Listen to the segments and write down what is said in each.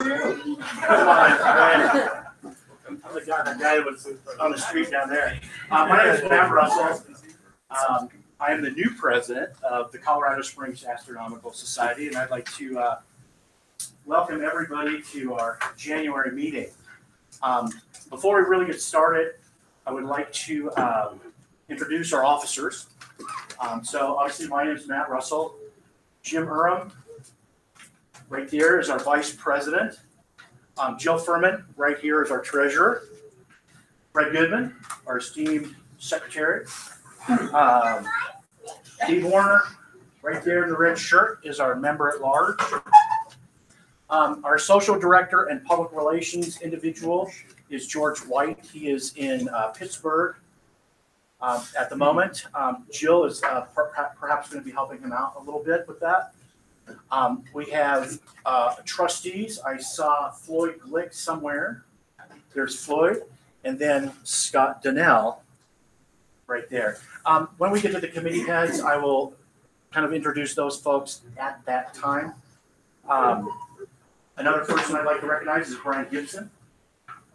I'm the guy that was on the street down there. My name is Matt Russell. I am the new president of the Colorado Springs Astronomical Society, and I'd like to welcome everybody to our January meeting. Before we really get started, I would like to introduce our officers. So obviously my name is Matt Russell. Jim Urim, right there, is our vice president. Jill Furman, right here, is our treasurer. Fred Goodman, our esteemed secretary. Steve Warner, right there in the red shirt, is our member at large. Our social director and public relations individual is George White. He is in Pittsburgh at the moment. Jill is perhaps going to be helping him out a little bit with that. We have trustees. I saw Floyd Glick somewhere. There's Floyd, and then Scott Donnell right there. When we get to the committee heads, I will kind of introduce those folks at that time. Another person I'd like to recognize is Brian Gibson,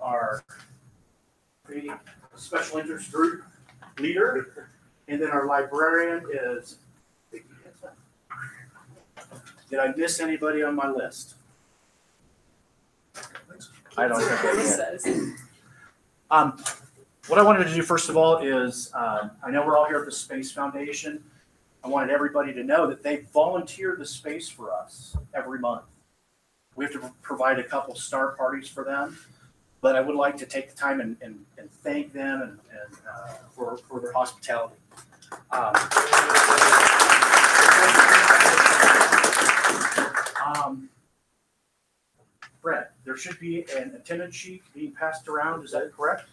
our special interest group leader, and then our librarian is. Did I miss anybody on my list? I don't think I did. What I wanted to do first of all is, I know we're all here at the Space Foundation. I wanted everybody to know that they volunteer the space for us every month. We have to provide a couple star parties for them, but I would like to take the time and thank them and for their hospitality. Brett, there should be an attendance sheet being passed around. Is that correct?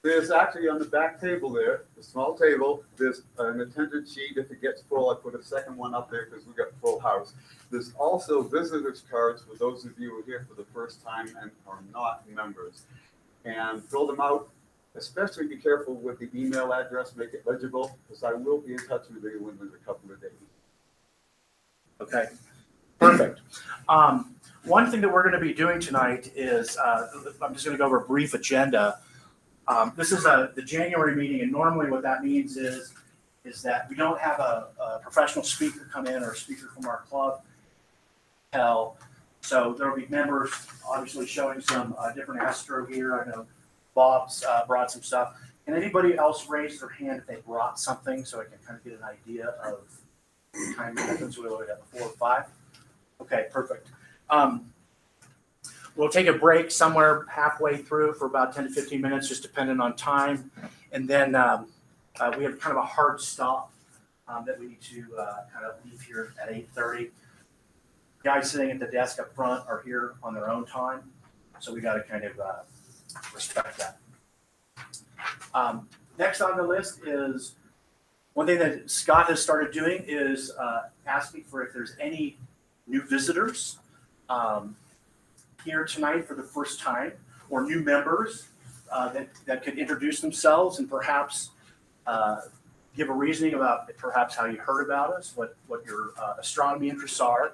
There's actually on the back table there, the small table, there's an attendance sheet. If it gets full, I put a second one up there because we got full house. There's also visitors cards for those of you who are here for the first time and are not members. And fill them out. Especially be careful with the email address, make it legible, because I will be in touch with you within a couple of days. Okay, perfect. One thing that we're going to be doing tonight is, I'm just going to go over a brief agenda. This is the January meeting, and normally what that means is that we don't have a professional speaker come in or a speaker from our club. So there will be members obviously showing some different astro gear. I know Bob's brought some stuff. Can anybody else raise their hand if they brought something so I can kind of get an idea of the time difference? We'll have 4 or 5. Okay, perfect. We'll take a break somewhere halfway through for about 10 to 15 minutes, just depending on time. And then we have kind of a hard stop that we need to kind of leave here at 8:30. Guys sitting at the desk up front are here on their own time, so we got to kind of respect that. Next on the list is one thing that Scott has started doing is asking for if there's any new visitors here tonight for the first time, or new members that could introduce themselves and perhaps give a reasoning about perhaps how you heard about us, what your astronomy interests are,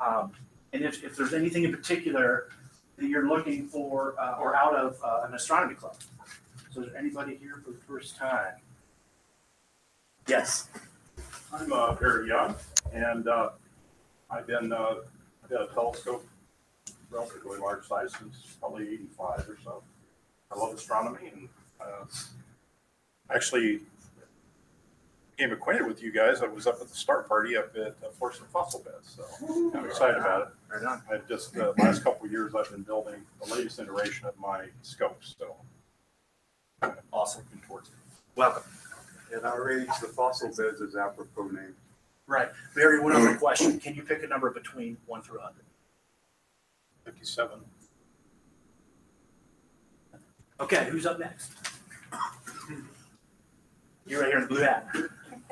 and if there's anything in particular that you're looking for or out of an astronomy club. So is there anybody here for the first time? Yes. I'm very young, and I've been a telescope relatively large size since probably 85 or so. I love astronomy, and actually became acquainted with you guys. I was up at the start party up at Force and Fossil Beds, so I'm excited about it. Right on. I just the last couple of years I've been building the latest iteration of my scopes, so Awesome. looking towards it. Welcome. At our age, the fossil beds is apropos name. Right. Barry, one other question. Can you pick a number between 1 through 100? 57. Okay, who's up next? You're right here in the blue hat.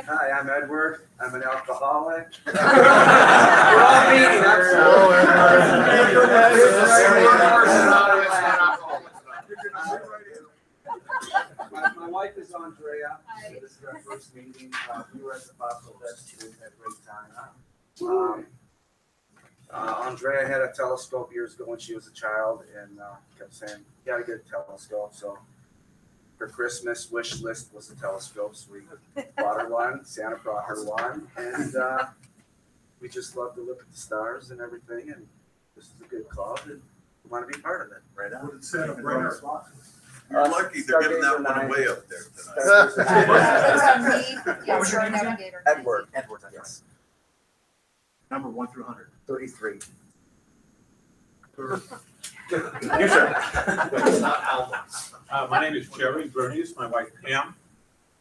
Hi, I'm Edward. I'm an alcoholic. My wife is Andrea. This is our first meeting. We were at the Fossil Fest too. We had a great time. Andrea had a telescope years ago when she was a child, and kept saying, "You gotta get a telescope." So her Christmas wish list was a telescope. So we bought her one. Santa brought her one, and we just love to look at the stars and everything. And this is a good club, and we want to be part of it. Right on. What did Santa bring her? You're lucky they're giving that one away up there tonight. Edward, yes. Number 1 through 100. 33. You, sir. My name is Jerry Bernice, my wife Pam.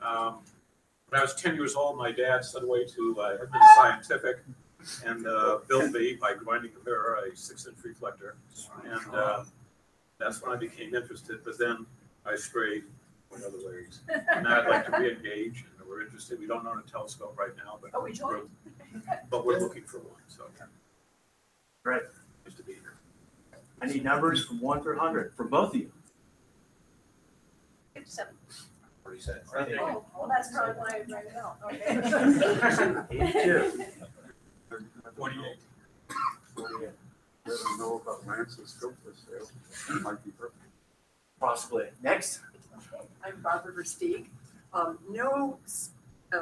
When I was 10 years old, my dad sent away to Edmond Scientific and built me by grinding a mirror, a 6-inch reflector. And that's when I became interested, but then I strayed in other ways. And now I'd like to re-engage, and we're interested. We don't own a telescope right now, but we're looking for one. So Great. Nice to be here. I need numbers from 1 through 100 for both of you. 57. Already said. Oh, well, that's probably why I read it out. Okay. 82. 28. Doesn't know about Lance's scope for sale. Might be perfect. Possibly. Next. I'm Barbara Versteeg. No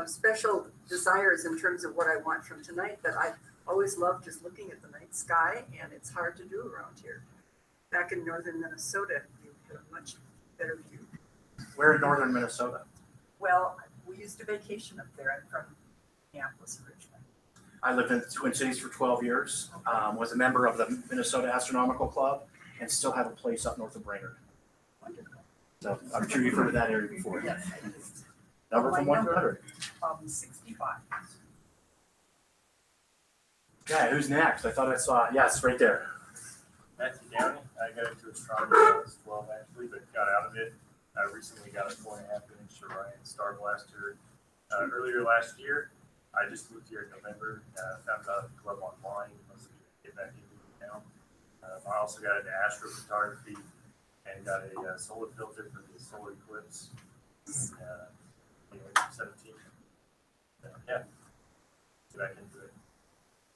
special desires in terms of what I want from tonight, but I always love just looking at the night sky, and it's hard to do around here. Back in northern Minnesota, you have a much better view. We're in northern Minnesota. Well, we used to vacation up there. I'm from Minneapolis originally. I lived in the Twin Cities for 12 years, was a member of the Minnesota Astronomical Club, and still have a place up north of Brainerd. Wonderful. So I'm sure you've heard of that area before. Yes. Number from 1 to 100. 65. Okay, who's next? I thought I saw, yes, right there. Matthew Downey. I got into astronomy when I was 12 actually, but got out of it. I recently got a 4.5-inch Orion Star Blaster earlier last year. I just moved here in November. Found out the club online. Must get back into it now. I also got into astrophotography and got a solar filter for the solar eclipse. 2017. Yeah, get back into it.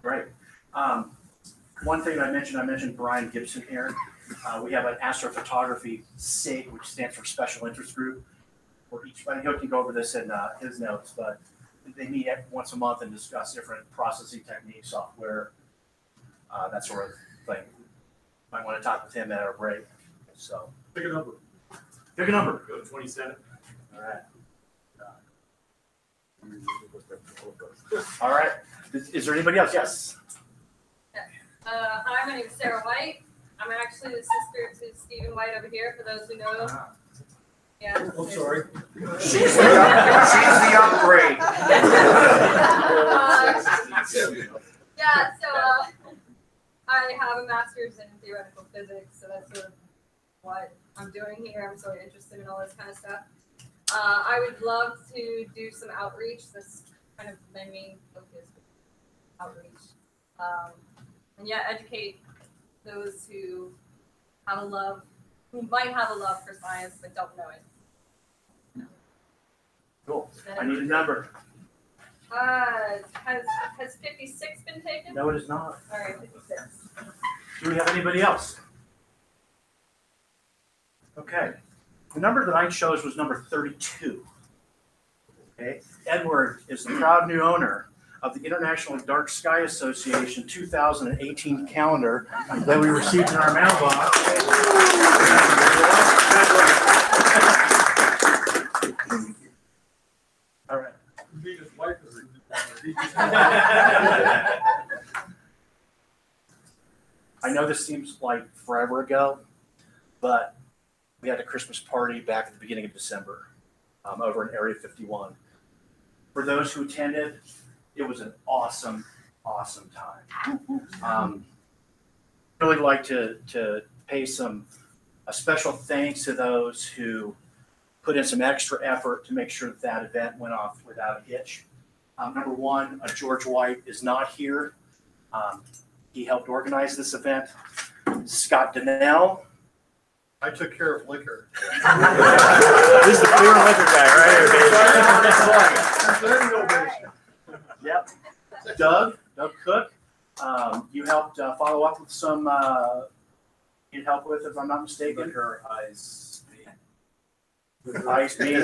Great. One thing I mentioned Brian Gibson here. We have an astrophotography SIG, which stands for Special Interest Group. Where each, he'll can go over this in his notes, but they meet once a month and discuss different processing techniques, software, that sort of thing. Might want to talk with him at our break. So Pick a number. pick a number. Go to 27. All right. All right. Is there anybody else? Yes. Hi, my name is Sarah White. I'm actually the sister to Stephen White over here, for those who know. Yeah. Oh, sorry. She's the upgrade. Yeah, so I have a master's in theoretical physics, so that's sort of what I'm doing here. I'm sort of interested in all this kind of stuff. I would love to do some outreach. That's kind of my main focus, outreach. And yeah, educate those who have a love, who might have a love for science but don't know it. Cool. I need a number. Has 56 been taken? No, it is not. All right, 56. Do we have anybody else? Okay. The number that I chose was number 32. Okay. Edward is the proud new owner of the International Dark Sky Association 2018 calendar that we received in our mailbox. All right. I know this seems like forever ago, but we had a Christmas party back at the beginning of December over in Area 51. For those who attended, it was an awesome, awesome time. Really like to pay a special thanks to those who put in some extra effort to make sure that that event went off without a hitch. Number one, George White is not here. He helped organize this event. Scott Donnell. I took care of liquor. This is the beer and liquor guy right here, baby. Yep. Doug Cook You helped follow up with some, need help with, if I'm not mistaken? Liquor, ice, Ice, meat.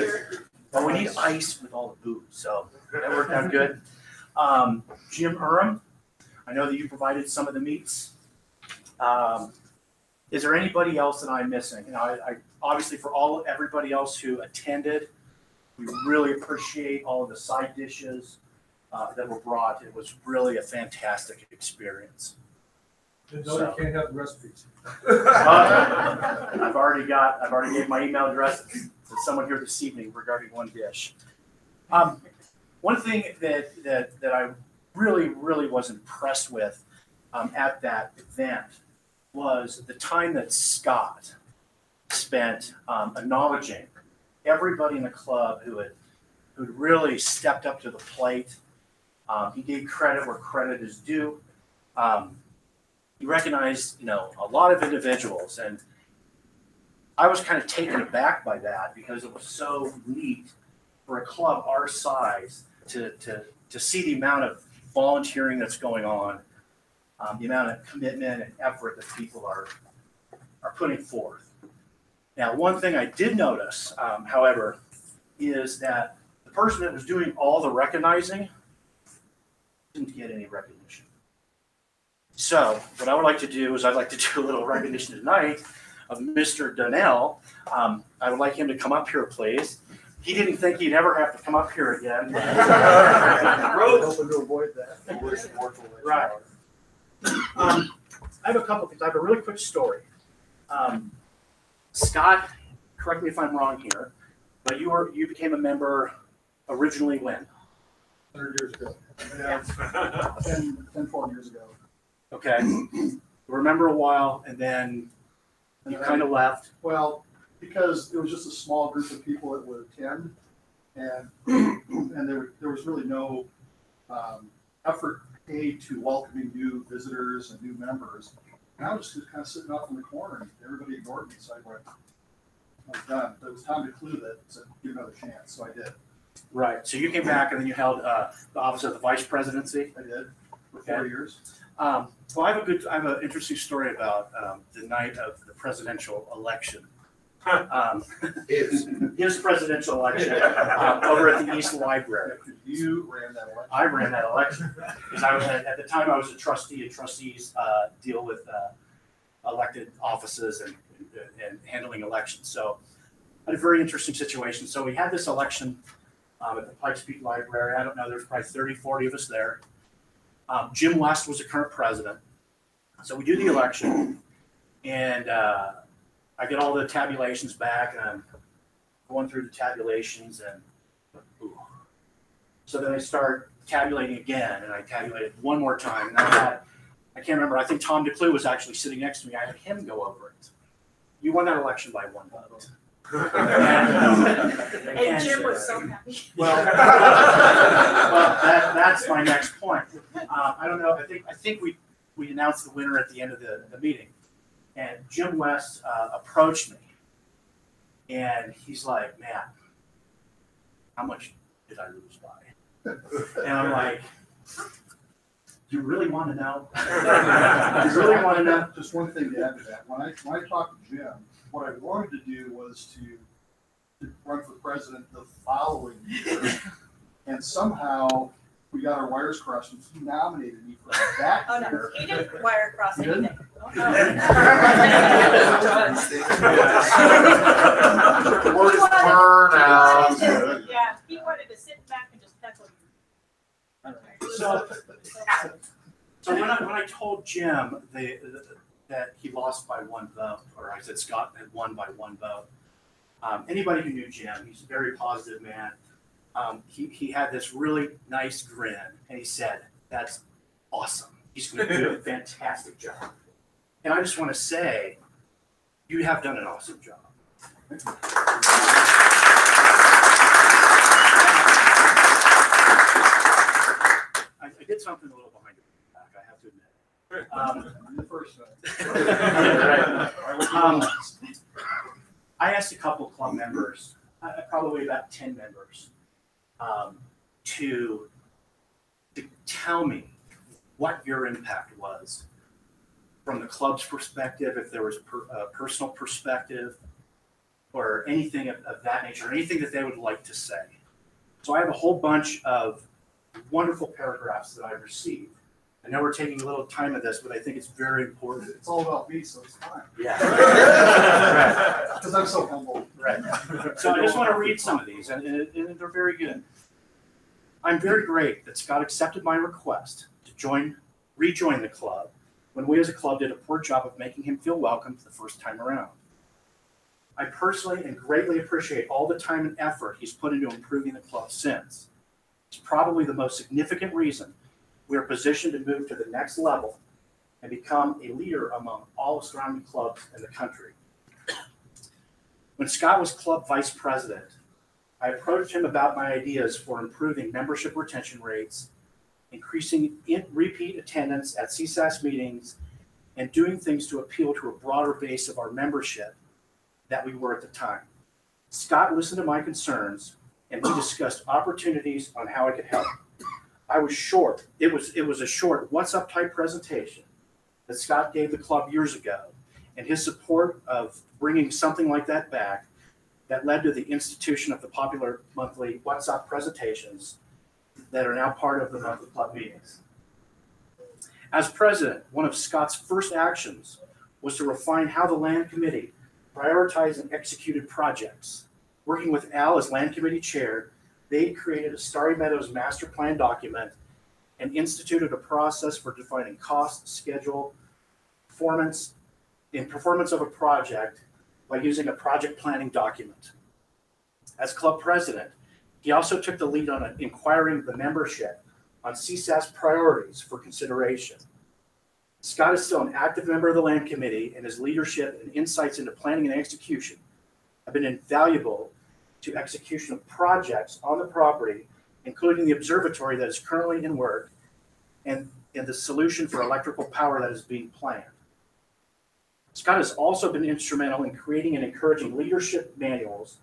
Well, we need ice with all the booze, so that worked out good. Jim Urim, I know that you provided some of the meats. Is there anybody else that I'm missing? You know, I obviously for everybody else who attended, we really appreciate all of the side dishes that were brought. It was really a fantastic experience. And no, you can't have the recipes. I've already gave my email address to someone here this evening regarding one dish. One thing that I really was impressed with at that event was the time that Scott spent acknowledging everybody in the club who'd really stepped up to the plate. He gave credit where credit is due. He recognized, a lot of individuals, and I was kind of taken aback by that because it was so neat for a club our size to see the amount of volunteering that's going on, the amount of commitment and effort that people are putting forth. Now, one thing I did notice, however, is that the person that was doing all the recognizing didn't get any recognition. So what I would like to do is I'd like to do a little recognition tonight of Mr. Donnell. I would like him to come up here, please. He didn't think he'd ever have to come up here again. Hoping to avoid that. Right. I have a couple things. I have a really quick story. Scott, correct me if I'm wrong here, but you became a member originally when? 100 years ago. Yeah. 12 years ago. Okay. Remember a while, and then you kind of left. Well, because it was just a small group of people that would attend, and there was really no effort paid to welcoming new visitors and new members. And I was just kind of sitting off in the corner, and everybody ignored me, so I went, I was done. But it was time to clue that, so give another chance, so I did. Right. So you came back, and then you held the office of the vice presidency. I did for Okay. 4 years. Well, I have an interesting story about the night of the presidential election. His presidential election over at the East Library. You ran that election. I ran that election because I was at the time I was a trustee, and trustees deal with elected offices and handling elections. So I had a very interesting situation. So we had this election at the Pikes Peak Library. I don't know, there's probably 30, 40 of us there. Jim West was the current president. So we do the election, and I get all the tabulations back, and I'm going through the tabulations, and ooh. So then I start tabulating again, and I tabulated one more time. And I can't remember, I think Tom DeClue was actually sitting next to me. I had him go over it. You won that election by one vote. And Jim was so happy. Well, that's my next point. I don't know. I think we announced the winner at the end of the meeting, and Jim West approached me, and he's like, "Man, how much did I lose by?" And I'm like, "You really want to know? You really want to know?" Just one thing to add to that. When I talked to Jim, what I wanted to do was to run for president the following year, and somehow we got our wires crossed, and he nominated me for that Oh, no, year. he didn't wire cross He didn't? anything. The word is burnout. Yeah, he wanted to sit back and just heckle you. So when I told Jim that he lost by one vote, or I said Scott had won by one vote, anybody who knew Jim, he's a very positive man. He had this really nice grin, and he said, "That's awesome. He's going to do a fantastic job." And I just want to say, you have done an awesome job. I did something a little behind your back, I have to admit. The first I asked a couple club members, probably about 10 members, to tell me what your impact was from the club's perspective, if there was a personal perspective, or anything of that nature, anything that they would like to say. So I have a whole bunch of wonderful paragraphs that I received. I know we're taking a little time of this, but I think it's very important. It's all about me, so it's fine. Yeah. Because I'm so humble. Right. So I just want to read some of these, and they're very good. I'm very great that Scott accepted my request to rejoin the club when we as a club did a poor job of making him feel welcome the first time around. I personally and greatly appreciate all the time and effort he's put into improving the club since. It's probably the most significant reason we are positioned to move to the next level and become a leader among all surrounding clubs in the country. When Scott was club vice president, I approached him about my ideas for improving membership retention rates, increasing repeat attendance at CSAS meetings, and doing things to appeal to a broader base of our membership that we were at the time. Scott listened to my concerns, and we discussed opportunities on how I could help. I was short. It was a short, what's up type presentation that Scott gave the club years ago, and his support of bringing something like that back that led to the institution of the popular monthly What's Up presentations that are now part of the monthly club meetings. As president, one of Scott's first actions was to refine how the land committee prioritized and executed projects. Working with Al as land committee chair, they created a Starry Meadows master plan document and instituted a process for defining cost, schedule, performance of a project by using a project planning document. As club president, he also took the lead on inquiring the membership on CSAS priorities for consideration. Scott is still an active member of the land committee, and his leadership and insights into planning and execution have been invaluable to execution of projects on the property, including the observatory that is currently in work and the solution for electrical power that is being planned. Scott has also been instrumental in creating and encouraging leadership manuals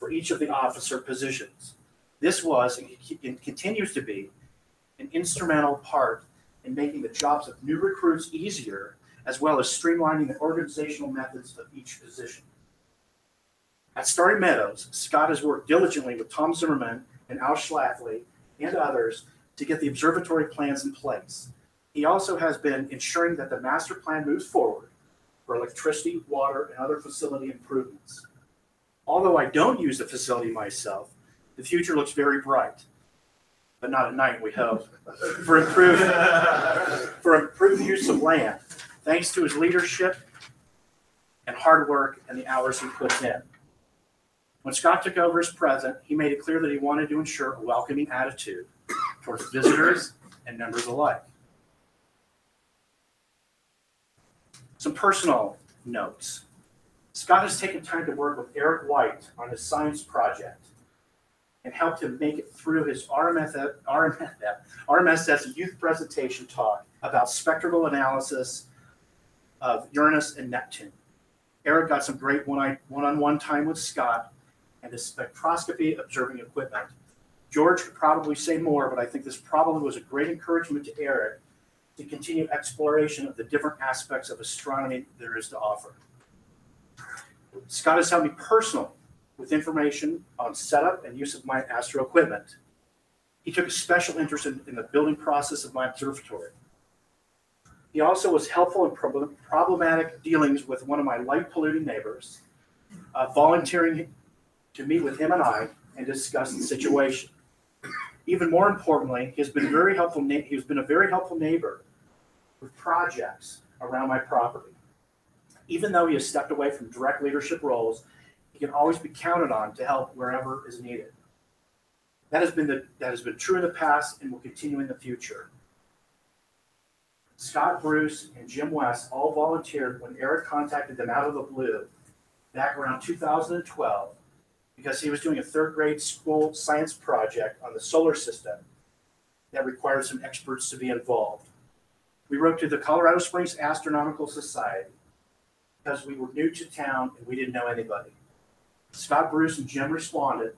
for each of the officer positions. This was and continues to be an instrumental part in making the jobs of new recruits easier, as well as streamlining the organizational methods of each position. At Starry Meadows, Scott has worked diligently with Tom Zimmerman and Al Schlafly and others to get the observatory plans in place. He also has been ensuring that the master plan moves forward for electricity, water, and other facility improvements. Although I don't use the facility myself, the future looks very bright, but not at night, we hope, for improved use of land, thanks to his leadership and hard work and the hours he puts in. When Scott took over as president, he made it clear that he wanted to ensure a welcoming attitude towards visitors and members alike. Some personal notes. Scott has taken time to work with Eric White on his science project and helped him make it through his RMSS youth presentation talk about spectral analysis of Uranus and Neptune. Eric got some great one-on-one time with Scott and his spectroscopy observing equipment. George could probably say more, but I think this probably was a great encouragement to Eric to continue exploration of the different aspects of astronomy there is to offer. Scott has helped me personally with information on setup and use of my astro equipment. He took a special interest in the building process of my observatory. He also was helpful in problematic dealings with one of my light polluting neighbors, volunteering to meet with him and I and discuss the situation. Even more importantly, he has been a very helpful neighbor with projects around my property. Even though he has stepped away from direct leadership roles, he can always be counted on to help wherever is needed. That has been true in the past and will continue in the future. Scott Bruce and Jim West all volunteered when Eric contacted them out of the blue back around 2012 because he was doing a third grade school science project on the solar system that required some experts to be involved. We wrote to the Colorado Springs Astronomical Society because we were new to town and we didn't know anybody. Scott Bruce and Jim responded,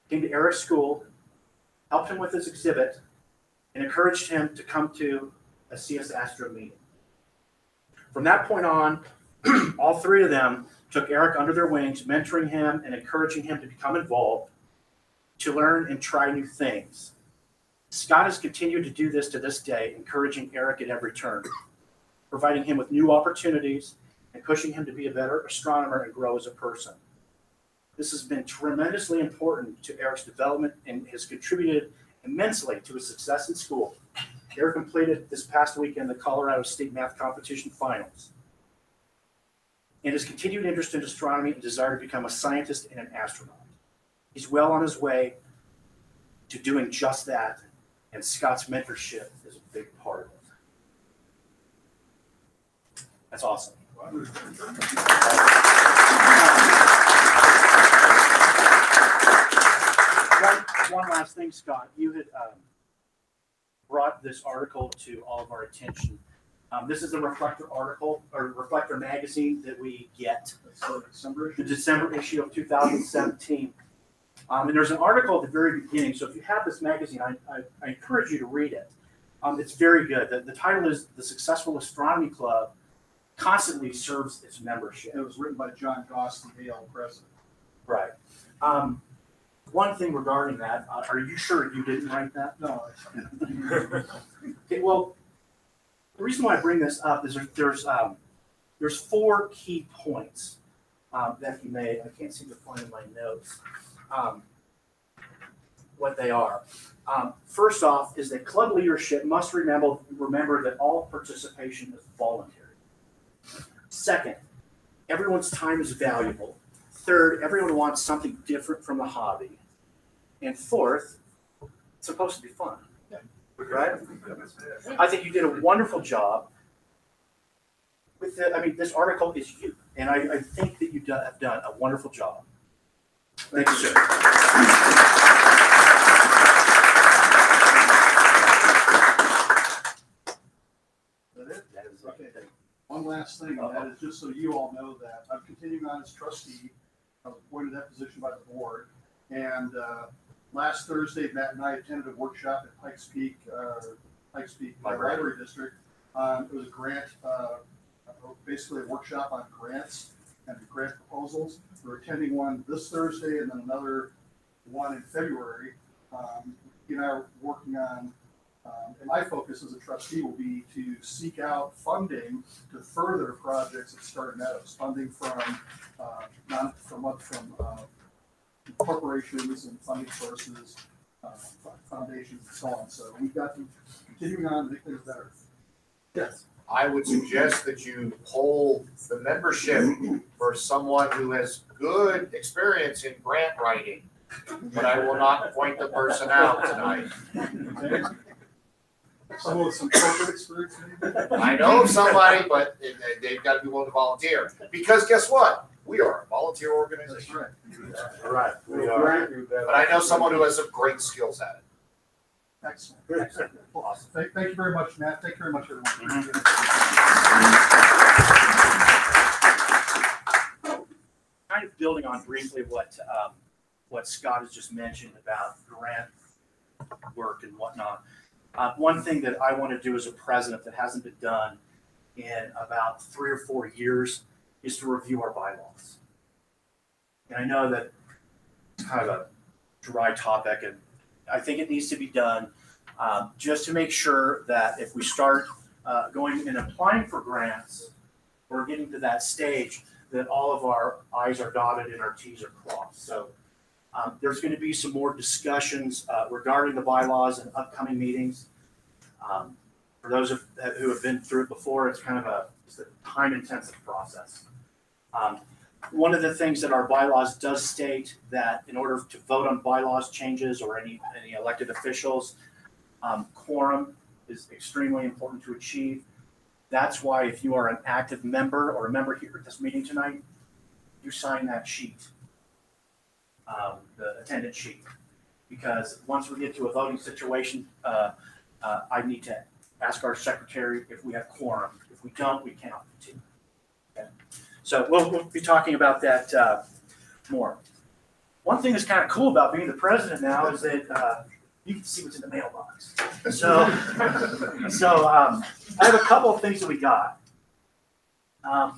came to Eric's school, helped him with his exhibit, and encouraged him to come to a CS Astro meeting. From that point on, all three of them took Eric under their wings, mentoring him and encouraging him to become involved, to learn and try new things. Scott has continued to do this to this day, encouraging Eric at every turn, providing him with new opportunities and pushing him to be a better astronomer and grow as a person. This has been tremendously important to Eric's development and has contributed immensely to his success in school. Eric completed this past weekend the Colorado State Math Competition Finals, and his continued interest in astronomy and desire to become a scientist and an astronaut. He's well on his way to doing just that, and Scott's mentorship is a big part of it. That's awesome. One last thing, Scott. You had brought this article to all of our attention. This is a Reflector article, or Reflector magazine that we get. The December issue of 2017. And there's an article at the very beginning. So if you have this magazine, I encourage you to read it. It's very good. The title is The Successful Astronomy Club Constantly Serves Its Membership. It was written by John Goss, the AL president. Right. One thing regarding that, are you sure you didn't write that? No. Okay, well, the reason why I bring this up is there's 4 key points that he made. I can't seem to find my notes. What they are. First off is that club leadership must remember that all participation is voluntary. Second, everyone's time is valuable. Third, everyone wants something different from the hobby. And fourth, it's supposed to be fun. Right? I think you did a wonderful job with this article is you. And I think that you have done a wonderful job. Thank you, sir. Okay. One last thing, and that is just so you all know that I'm continuing on as trustee. I was appointed that position by the board. And last Thursday, Matt and I attended a workshop at Pikes Peak Library District. It was a grant, basically a workshop on grants and grant proposals. We're attending one this Thursday and then another one in February. You and I are working on, and my focus as a trustee will be to seek out funding to further projects at Star Meadows, funding from corporations and funding sources, foundations, and so on. So we've got to continuing on to make things better. Yes. I would suggest that you poll the membership for someone who has good experience in grant writing, but I will not point the person out tonight. Someone with some corporate experience, maybe? I know somebody, but they've got to be willing to volunteer. Because guess what? We are a volunteer organization. That's right. All right. We are. But I know someone who has some great skills at it. Excellent. Excellent. Awesome. Thank you very much, Matt. Thank you very much, everyone. Kind of building on briefly what Scott has just mentioned about grant work and whatnot. One thing that I want to do as a president that hasn't been done in about 3 or 4 years is to review our bylaws. And I know that it's kind of a dry topic, and I think it needs to be done just to make sure that if we start going and applying for grants or getting to that stage, that all of our I's are dotted and our T's are crossed. So there's going to be some more discussions regarding the bylaws in upcoming meetings. For those who have been through it before, it's kind of a time-intensive process. One of the things that our bylaws does state that in order to vote on bylaws changes or any elected officials, quorum is extremely important to achieve. That's why if you are an active member or a member here at this meeting tonight, you sign that sheet, the attendance sheet, because once we get to a voting situation, I need to ask our secretary if we have quorum. If we don't, we cannot continue. Okay? So we'll be talking about that more. One thing that's kind of cool about being the president now is that you can see what's in the mailbox. So I have a couple of things that we got.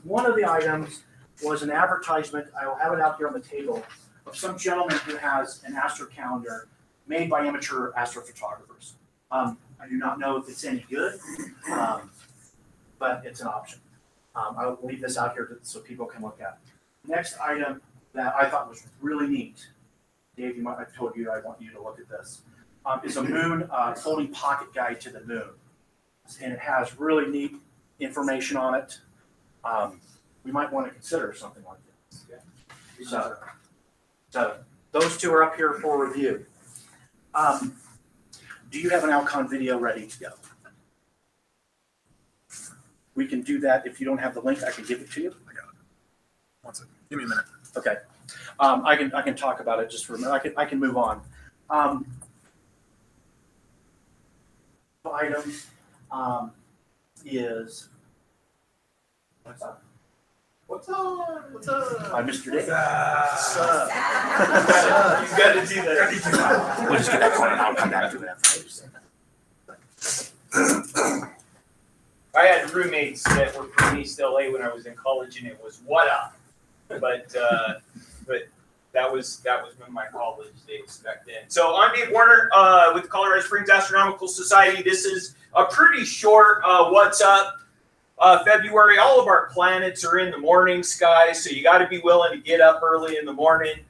One of the items was an advertisement, I will have it out here on the table, of some gentleman who has an astro calendar made by amateur astrophotographers. I do not know if it's any good, but it's an option. I'll leave this out here so people can look at it. Next item that I thought was really neat, Dave, I told you I want you to look at this, is a moon floating pocket guide to the moon. And it has really neat information on it. We might want to consider something like this. Okay? So those two are up here for review. Do you have an Alcon video ready to go? We can do that. If you don't have the link, I can give it to you. I got it. One second. Give me a minute. Okay. I can talk about it just for a minute. I can move on. Items is what's up? What's up? What's up? Hi, Mr. Dave. What's up? You got to do that. We'll just get that going and I'll come back to that. I had roommates that worked for East LA when I was in college, and it was what up. But that was when my college days back then. So I'm Dave Warner with the Colorado Springs Astronomical Society. This is a pretty short what's up February. All of our planets are in the morning sky, so you got to be willing to get up early in the morning.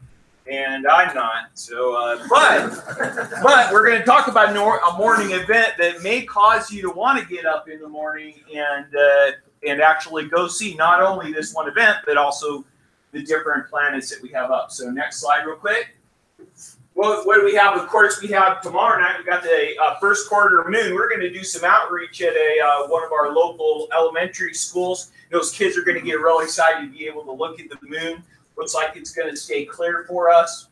And I'm not. So, but we're going to talk about a morning event that may cause you to want to get up in the morning and actually go see not only this one event, but also the different planets that we have up. So next slide real quick. Well, what do we have? Of course, we have tomorrow night, we got the first quarter moon. We're going to do some outreach at one of our local elementary schools. Those kids are going to get real excited to be able to look at the moon. Looks like it's going to stay clear for us,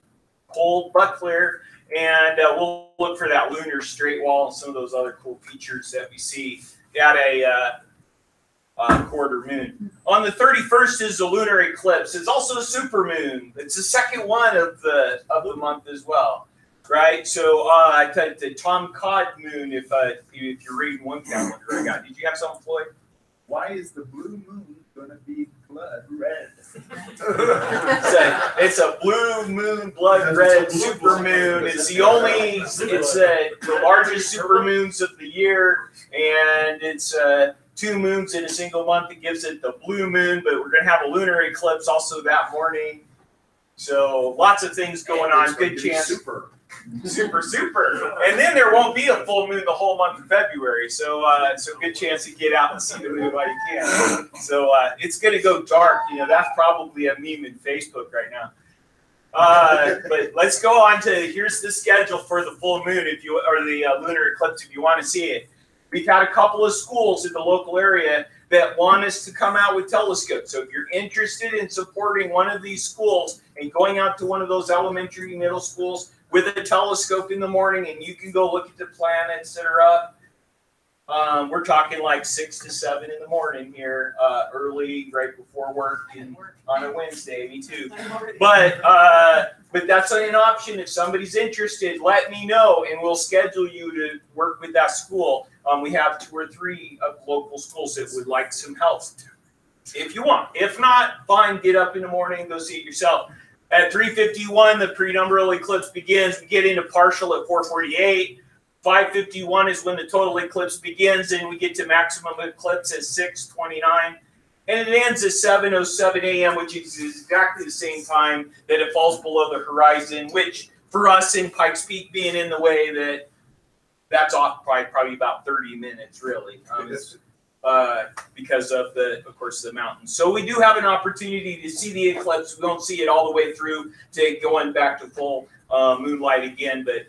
cold but clear. And we'll look for that lunar straight wall and some of those other cool features that we see at a quarter moon. On the 31st is the lunar eclipse. It's also a super moon. It's the second one of the month as well, right? So I typed the Tom Cod moon if you're reading one calendar I got. Did you have something, Floyd? Why is the blue moon gonna be blood red? It's a blue moon, blood red super moon. It's the largest super moons of the year, and it's 2 moons in a single month. It gives it the blue moon, but we're gonna have a lunar eclipse also that morning. So lots of things going on. Good chance. Super. And then there won't be a full moon the whole month of February. So good chance to get out and see the moon while you can. So it's going to go dark. You know, that's probably a meme in Facebook right now. But let's go on to, here's the schedule for the full moon or the lunar eclipse if you want to see it. We've had a couple of schools in the local area that want us to come out with telescopes. So if you're interested in supporting one of these schools and going out to one of those elementary, middle schools with a telescope in the morning, and you can go look at the planets that are up. We're talking like 6 to 7 in the morning here, early, right before work on a Wednesday, me too. But that's an option. If somebody's interested, let me know, and we'll schedule you to work with that school. We have 2 or 3 local schools that would like some help, if you want. If not, fine, get up in the morning, go see it yourself. At 3:51, the penumbral eclipse begins. We get into partial at 4:48. 5:51 is when the total eclipse begins, and we get to maximum eclipse at 6:29. And it ends at 7:07 a.m., which is exactly the same time that it falls below the horizon, which for us in Pikes Peak being in the way that's off probably about 30 minutes, really. Because of course, the mountains. So we do have an opportunity to see the eclipse. We won't see it all the way through to going back to full moonlight again. But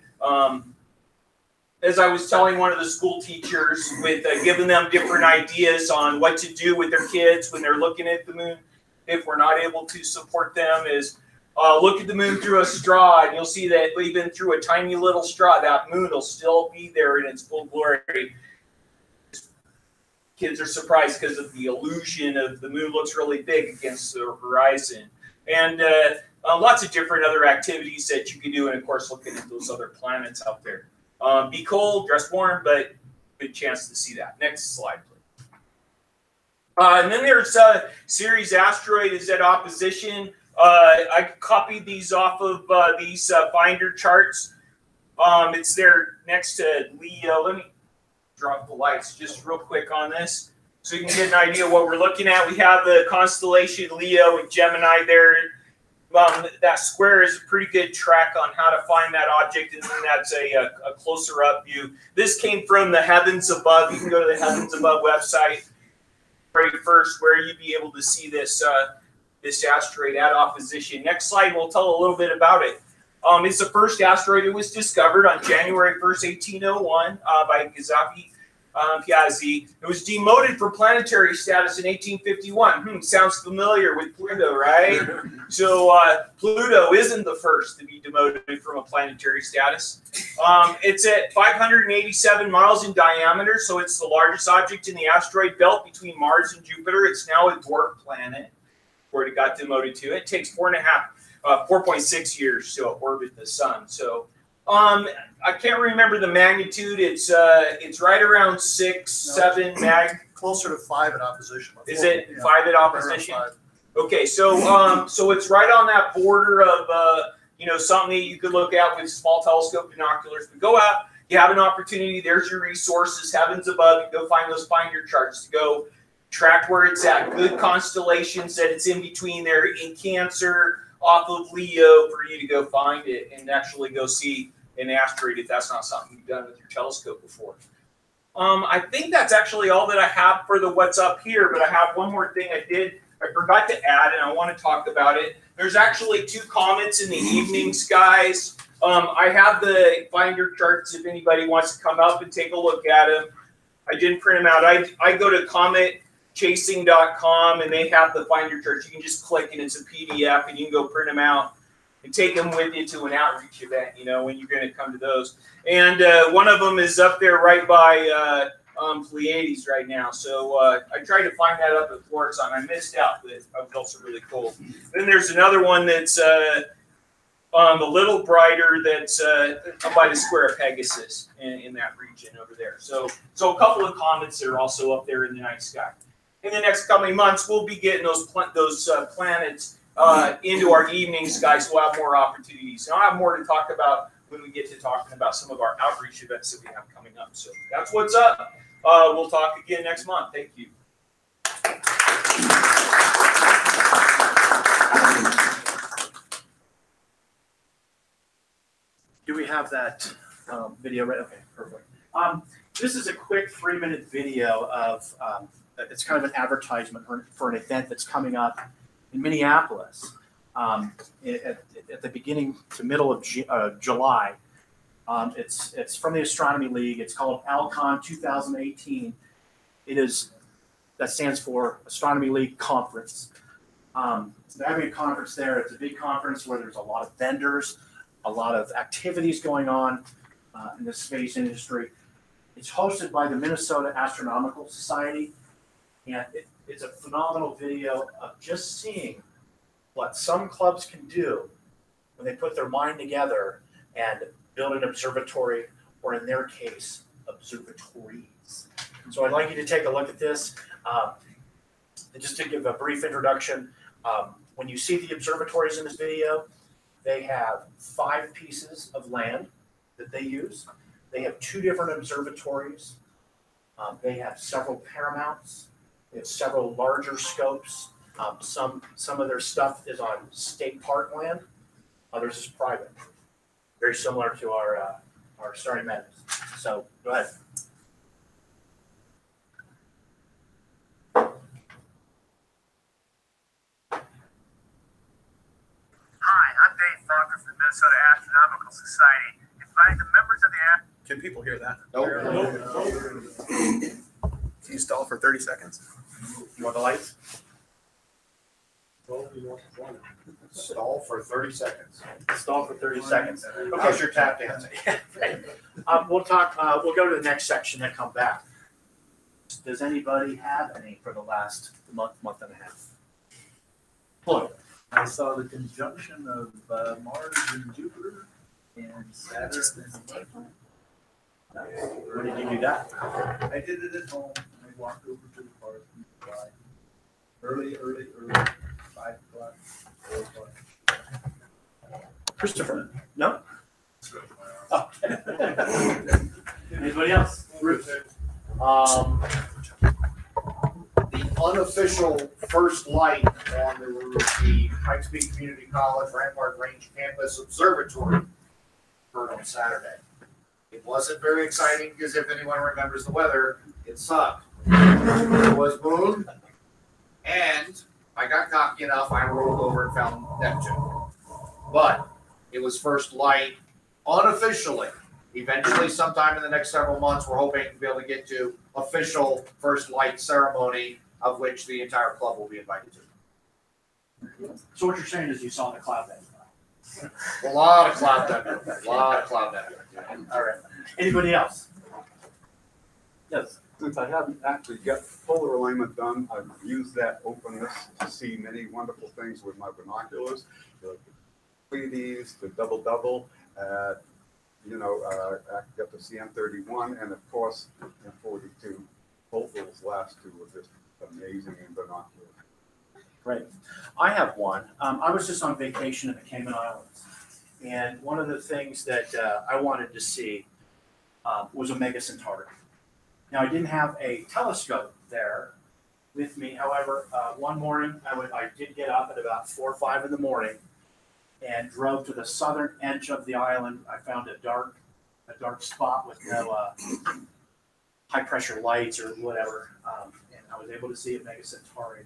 as I was telling one of the school teachers, with giving them different ideas on what to do with their kids when they're looking at the moon, if we're not able to support them, is look at the moon through a straw, and you'll see that even through a tiny little straw, that moon will still be there in its full glory. Kids are surprised because of the illusion of the moon looks really big against the horizon. And lots of different other activities that you can do, and of course looking at those other planets out there. Be cold, dress warm, but good chance to see that. Next slide, please. And then there's Ceres asteroid is at opposition. I copied these off of these binder charts. It's there next to Leo. Let me drop the lights just real quick on this so you can get an idea of what we're looking at. We have the constellation Leo and Gemini there. That square is a pretty good track on how to find that object, and then that's a closer up view. This came from the Heavens Above. You can go to the Heavens Above website very first where you'd be able to see this this asteroid at opposition. Next slide, we'll tell a little bit about it. It's the first asteroid. It was discovered on January 1st, 1801 by Giuseppe Piazzi. It was demoted from planetary status in 1851. Sounds familiar with Pluto, right? So Pluto isn't the first to be demoted from a planetary status. It's at 587 miles in diameter, so it's the largest object in the asteroid belt between Mars and Jupiter. It's now a dwarf planet where it got demoted to. It takes 4.6 years to orbit the sun. So I can't remember the magnitude. It's right around 6, 7 mag. Closer to 5 at opposition. Is it 5 at opposition? Okay, so so it's right on that border of something that you could look at with small telescope binoculars. But go out, you have an opportunity. There's your resources, Heavens Above. You go find those finder charts to go track where it's at. Good constellations that it's in between there in Cancer, off of Leo, for you to go find it and actually go see an asteroid if that's not something you've done with your telescope before. I think that's actually all that I have for the what's up here, but I have one more thing I forgot to add, and I want to talk about it. There's actually 2 comets in the evening skies. I have the finder charts if anybody wants to come up and take a look at them. I didn't print them out. I go to cometchasing.com and they have the finder charts. You can just click and it's a PDF and you can go print them out and take them with you to an outreach event, when you're going to come to those. And one of them is up there right by Pleiades right now. So I tried to find that up at Florison. I missed out, but it was also really cool. Then there's another one that's a little brighter that's up by the square of Pegasus in that region over there. So a couple of comets that are also up there in the night sky. In the next coming months, we'll be getting those planets into our evening sky, so we'll have more opportunities. And I'll have more to talk about when we get to talking about some of our outreach events that we have coming up. So that's what's up. We'll talk again next month. Thank you. Do we have that video ready? Okay, perfect. This is a quick 3-minute video of, it's kind of an advertisement for an event that's coming up in Minneapolis at the beginning to middle of July. It's from the Astronomy League. It's called ALCON 2018. That stands for Astronomy League Conference. They're having a conference there. It's a big conference where there's a lot of vendors, a lot of activities going on in the space industry. It's hosted by the Minnesota Astronomical Society, and it's a phenomenal video of just seeing what some clubs can do when they put their mind together and build an observatory, or in their case, observatories. So I'd like you to take a look at this. Just to give a brief introduction, when you see the observatories in this video, they have 5 pieces of land that they use. They have 2 different observatories. They have several paramounts. They have several larger scopes. Some of their stuff is on state park land. Others is private. Very similar to our Starry Meadows. So go ahead. Hi, I'm Dave Faulkner from the Minnesota Astronomical Society. Inviting the members of the Can people hear that? Nope. Can you stall for 30 seconds? You want the lights? Stall for 30 seconds. Stall for 30 seconds. How's your tap dancing? We'll talk. We'll go to the next section and come back. Does anybody have any for the last month and a half? Floyd. I saw the conjunction of Mars and Jupiter and Saturn. When did you do that? I did it at home. I walked over to the park and tried. Early, 5 o'clock, 4 o'clock. Christopher? No? Oh. Anybody else? Ruth? The unofficial first light on the Pikes Peak Community College Rampart Range Campus Observatory occurred on Saturday. It wasn't very exciting because if anyone remembers the weather, it sucked. There was moon, and I got cocky enough, I rolled over and found Neptune. But it was first light unofficially. Eventually, sometime in the next several months, we're hoping to be able to get to official first light ceremony, of which the entire club will be invited to. So what you're saying is you saw the cloud nebula. A lot of cloud nebula. A lot of cloud nebula. All right. Anybody else? Yes. Since I haven't actually got polar alignment done, I've used that openness to see many wonderful things with my binoculars. The Pleiades, the double-double, I got the CM31, and of course, M42. Both those last two were just amazing in binoculars. Right. I have one. I was just on vacation in the Cayman Islands, and one of the things that I wanted to see was Omega Centauri. Now, I didn't have a telescope there with me. However, one morning I did get up at about 4 or 5 in the morning and drove to the southern edge of the island. I found a dark spot with no high pressure lights or whatever, and I was able to see Omega Centauri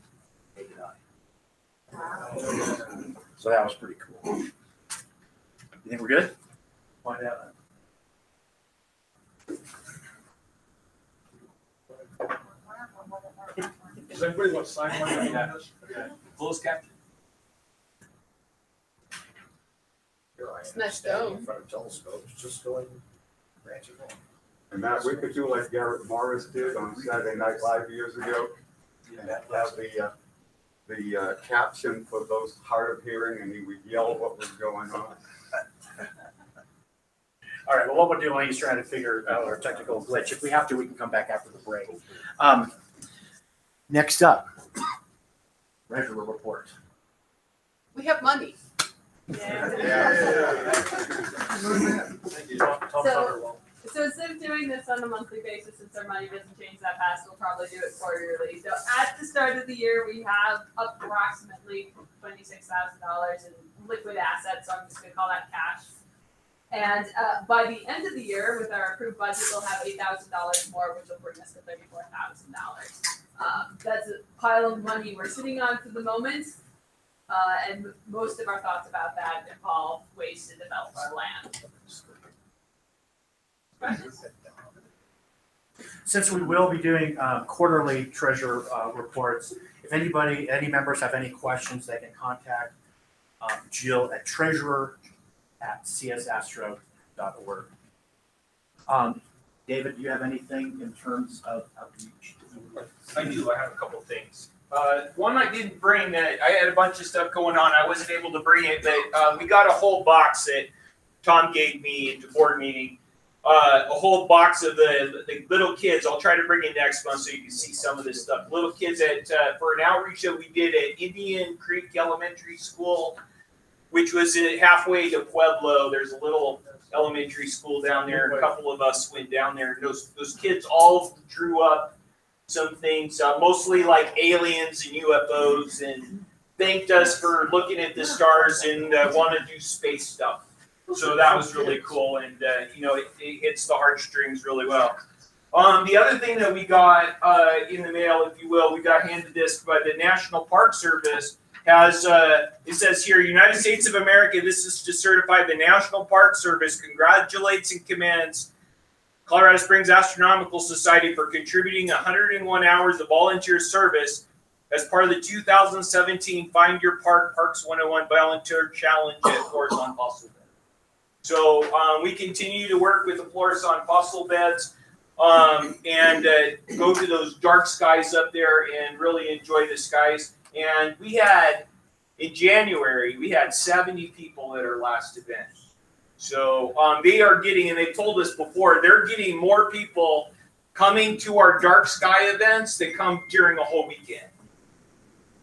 naked eye. So that was pretty cool. You think we're good? Find out. Does anybody want to sign one of those? Closed caption. Here I am, Smashed standing dome. in front of telescopes, just going branching on. And that we could do like Garrett Morris did on Saturday Night Live years ago, and have the caption for those hard of hearing, and he would yell what was going on. All right, well, what we'll do while he's trying to figure out our technical glitch, if we have to, we can come back after the break. Next up, treasurer report. We have money. So instead of doing this on a monthly basis, since our money doesn't change that fast, we'll probably do it quarterly. So at the start of the year, we have approximately $26,000 in liquid assets. So I'm just going to call that cash. And by the end of the year, with our approved budget, we'll have $8,000 more, which will bring us to $34,000. That's a pile of money we're sitting on for the moment. And most of our thoughts about that involve ways to develop our land. Since we will be doing quarterly treasurer reports, if any members have any questions, they can contact Jill at treasurer@csastro.org. David, do you have anything in terms of outreach? I do. I have a couple things. One I didn't bring. I had a bunch of stuff going on. I wasn't able to bring it, but we got a whole box that Tom gave me at the board meeting. A whole box of the little kids. I'll try to bring it next month so you can see some of this stuff. Little kids for an outreach that we did at Indian Creek Elementary School, which was halfway to Pueblo. There's a little elementary school down there. A couple of us went down there. Those kids all drew up some things, mostly like aliens and UFOs, and thanked us for looking at the stars and want to do space stuff. So that was really cool, and it hits the heartstrings really well. The other thing that we got in the mail, if you will, we got handed this by the National Park Service. It says here, United States of America, this is to certify the National Park Service congratulates and commends Colorado Springs Astronomical Society for contributing 101 hours of volunteer service as part of the 2017 Find Your Park Parks 101 Volunteer Challenge at Flores-on Fossil Bed. So we continue to work with the Flores-on Fossil Beds and go to those dark skies up there and really enjoy the skies. And in January, we had 70 people at our last event. So they are getting, and they've told us before, they're getting more people coming to our dark sky events that come during a whole weekend.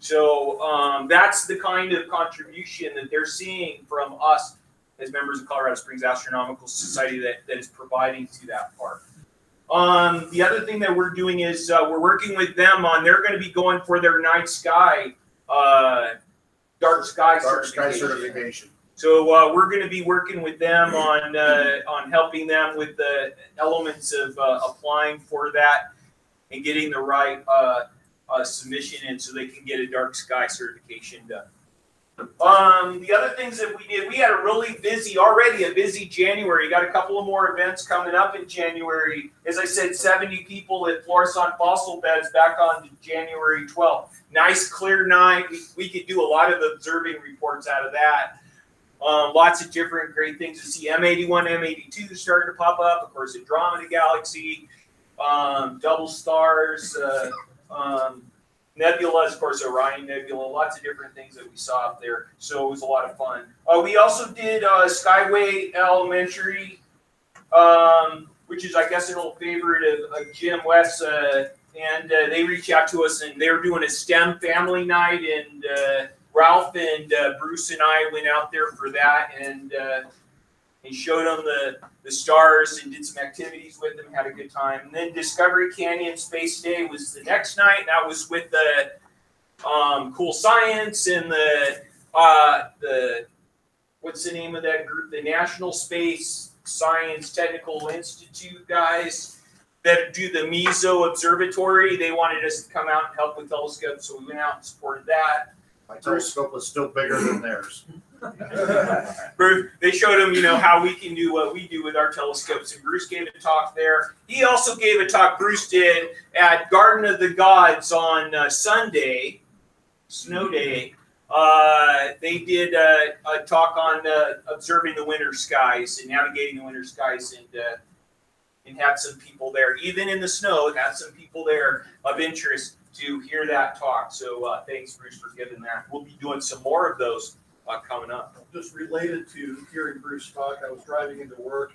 So that's the kind of contribution that they're seeing from us as members of Colorado Springs Astronomical Society that is providing to that park. The other thing that we're doing is we're working with them on, they're going to be going for their night sky, dark sky certification. So we're going to be working with them on helping them with the elements of applying for that and getting the right submission in so they can get a dark sky certification done. The other things that we did, we had already a busy January. Got a couple of more events coming up in January. As I said, 70 people at Florissant Fossil Beds back on January 12th. Nice clear night. We could do a lot of observing reports out of that. Lots of different great things to see. M81, M82 starting to pop up. Of course, Andromeda Galaxy, double stars, nebulas, of course, Orion Nebula, lots of different things that we saw up there. So it was a lot of fun. We also did Skyway Elementary, which is, I guess, an old favorite of Jim West. And they reached out to us, and they were doing a STEM family night. And Ralph and Bruce and I went out there for that and showed them the stars and did some activities with them, had a good time. And then Discovery Canyon Space Day was the next night. That was with the Cool Science and the what's the name of that group? The National Space Science Technical Institute guys that do the MESO Observatory. They wanted us to come out and help with telescopes, so we went out and supported that. My telescope was still bigger than theirs. Bruce, they showed him, how we can do what we do with our telescopes, and Bruce gave a talk there. He also gave a talk, Bruce did, at Garden of the Gods on Sunday, snow day. They did a talk on observing the winter skies and navigating the winter skies, and had some people there, even in the snow, had some people there of interest to hear that talk. So thanks, Bruce, for giving that. We'll be doing some more of those coming up. Just related to hearing Bruce talk, I was driving into work.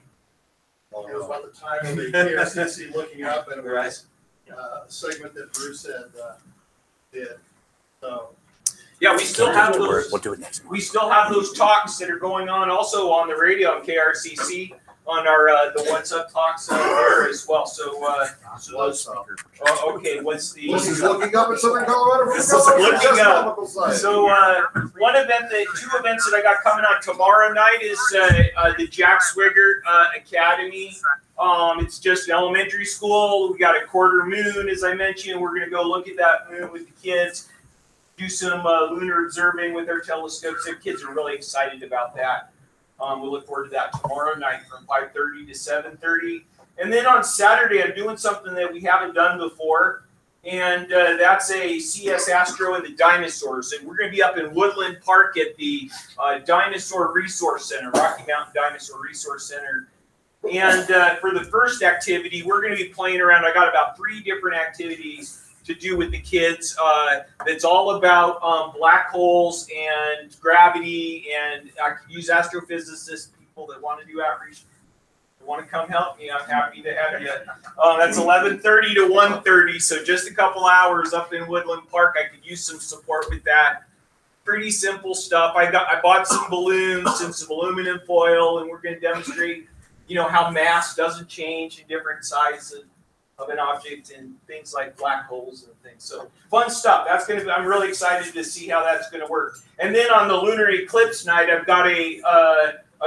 It was about the time of the KRCC looking up, and it was a segment that Bruce had did. So yeah, we still have those. We'll do it next. We still have those talks that are going on also on the radio on KRCC on our the What's Up talks there as well. So those. Okay, what's the? This is looking up in Southern Colorado. This is looking up. So two events that I got coming on tomorrow night is the Jack Swigert Academy. It's just elementary school. We got a quarter moon, as I mentioned. We're gonna go look at that moon with the kids, do some lunar observing with their telescopes. The kids are really excited about that. We look forward to that tomorrow night from 5:30 to 7:30. And then on Saturday, I'm doing something that we haven't done before, and that's a CS Astro and the Dinosaurs. And we're going to be up in Woodland Park at the Dinosaur Resource Center, Rocky Mountain Dinosaur Resource Center. And for the first activity, we're going to be playing around. I got about 3 different activities to do with the kids. That's all about black holes and gravity, and I could use astrophysicists, people that want to do outreach, want to come help me. I'm happy to have you. That's 11:30 to 1:30, so just a couple hours up in Woodland Park. I could use some support with that. Pretty simple stuff. I bought some balloons and some aluminum foil, and we're going to demonstrate, how mass doesn't change in different sizes of an object and things like black holes and things. So fun stuff. I'm really excited to see how that's going to work. And then on the lunar eclipse night, I've got a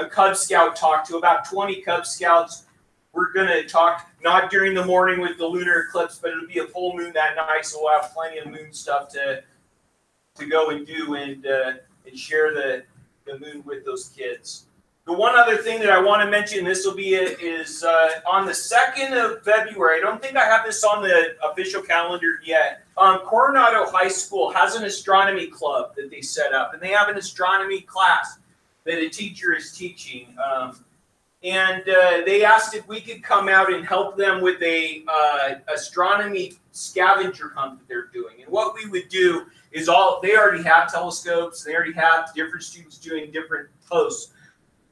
Cub Scout talk to about 20 Cub Scouts. We're going to talk not during the morning with the lunar eclipse, but it'll be a full moon that night, so we'll have plenty of moon stuff to go and do and share the moon with those kids. The one other thing that I want to mention, this will be is on the 2nd of February. I don't think I have this on the official calendar yet. Coronado High School has an astronomy club that they set up, and they have an astronomy class that a teacher is teaching. And they asked if we could come out and help them with a astronomy scavenger hunt that they're doing. And what we would do is they already have telescopes. They already have different students doing different posts.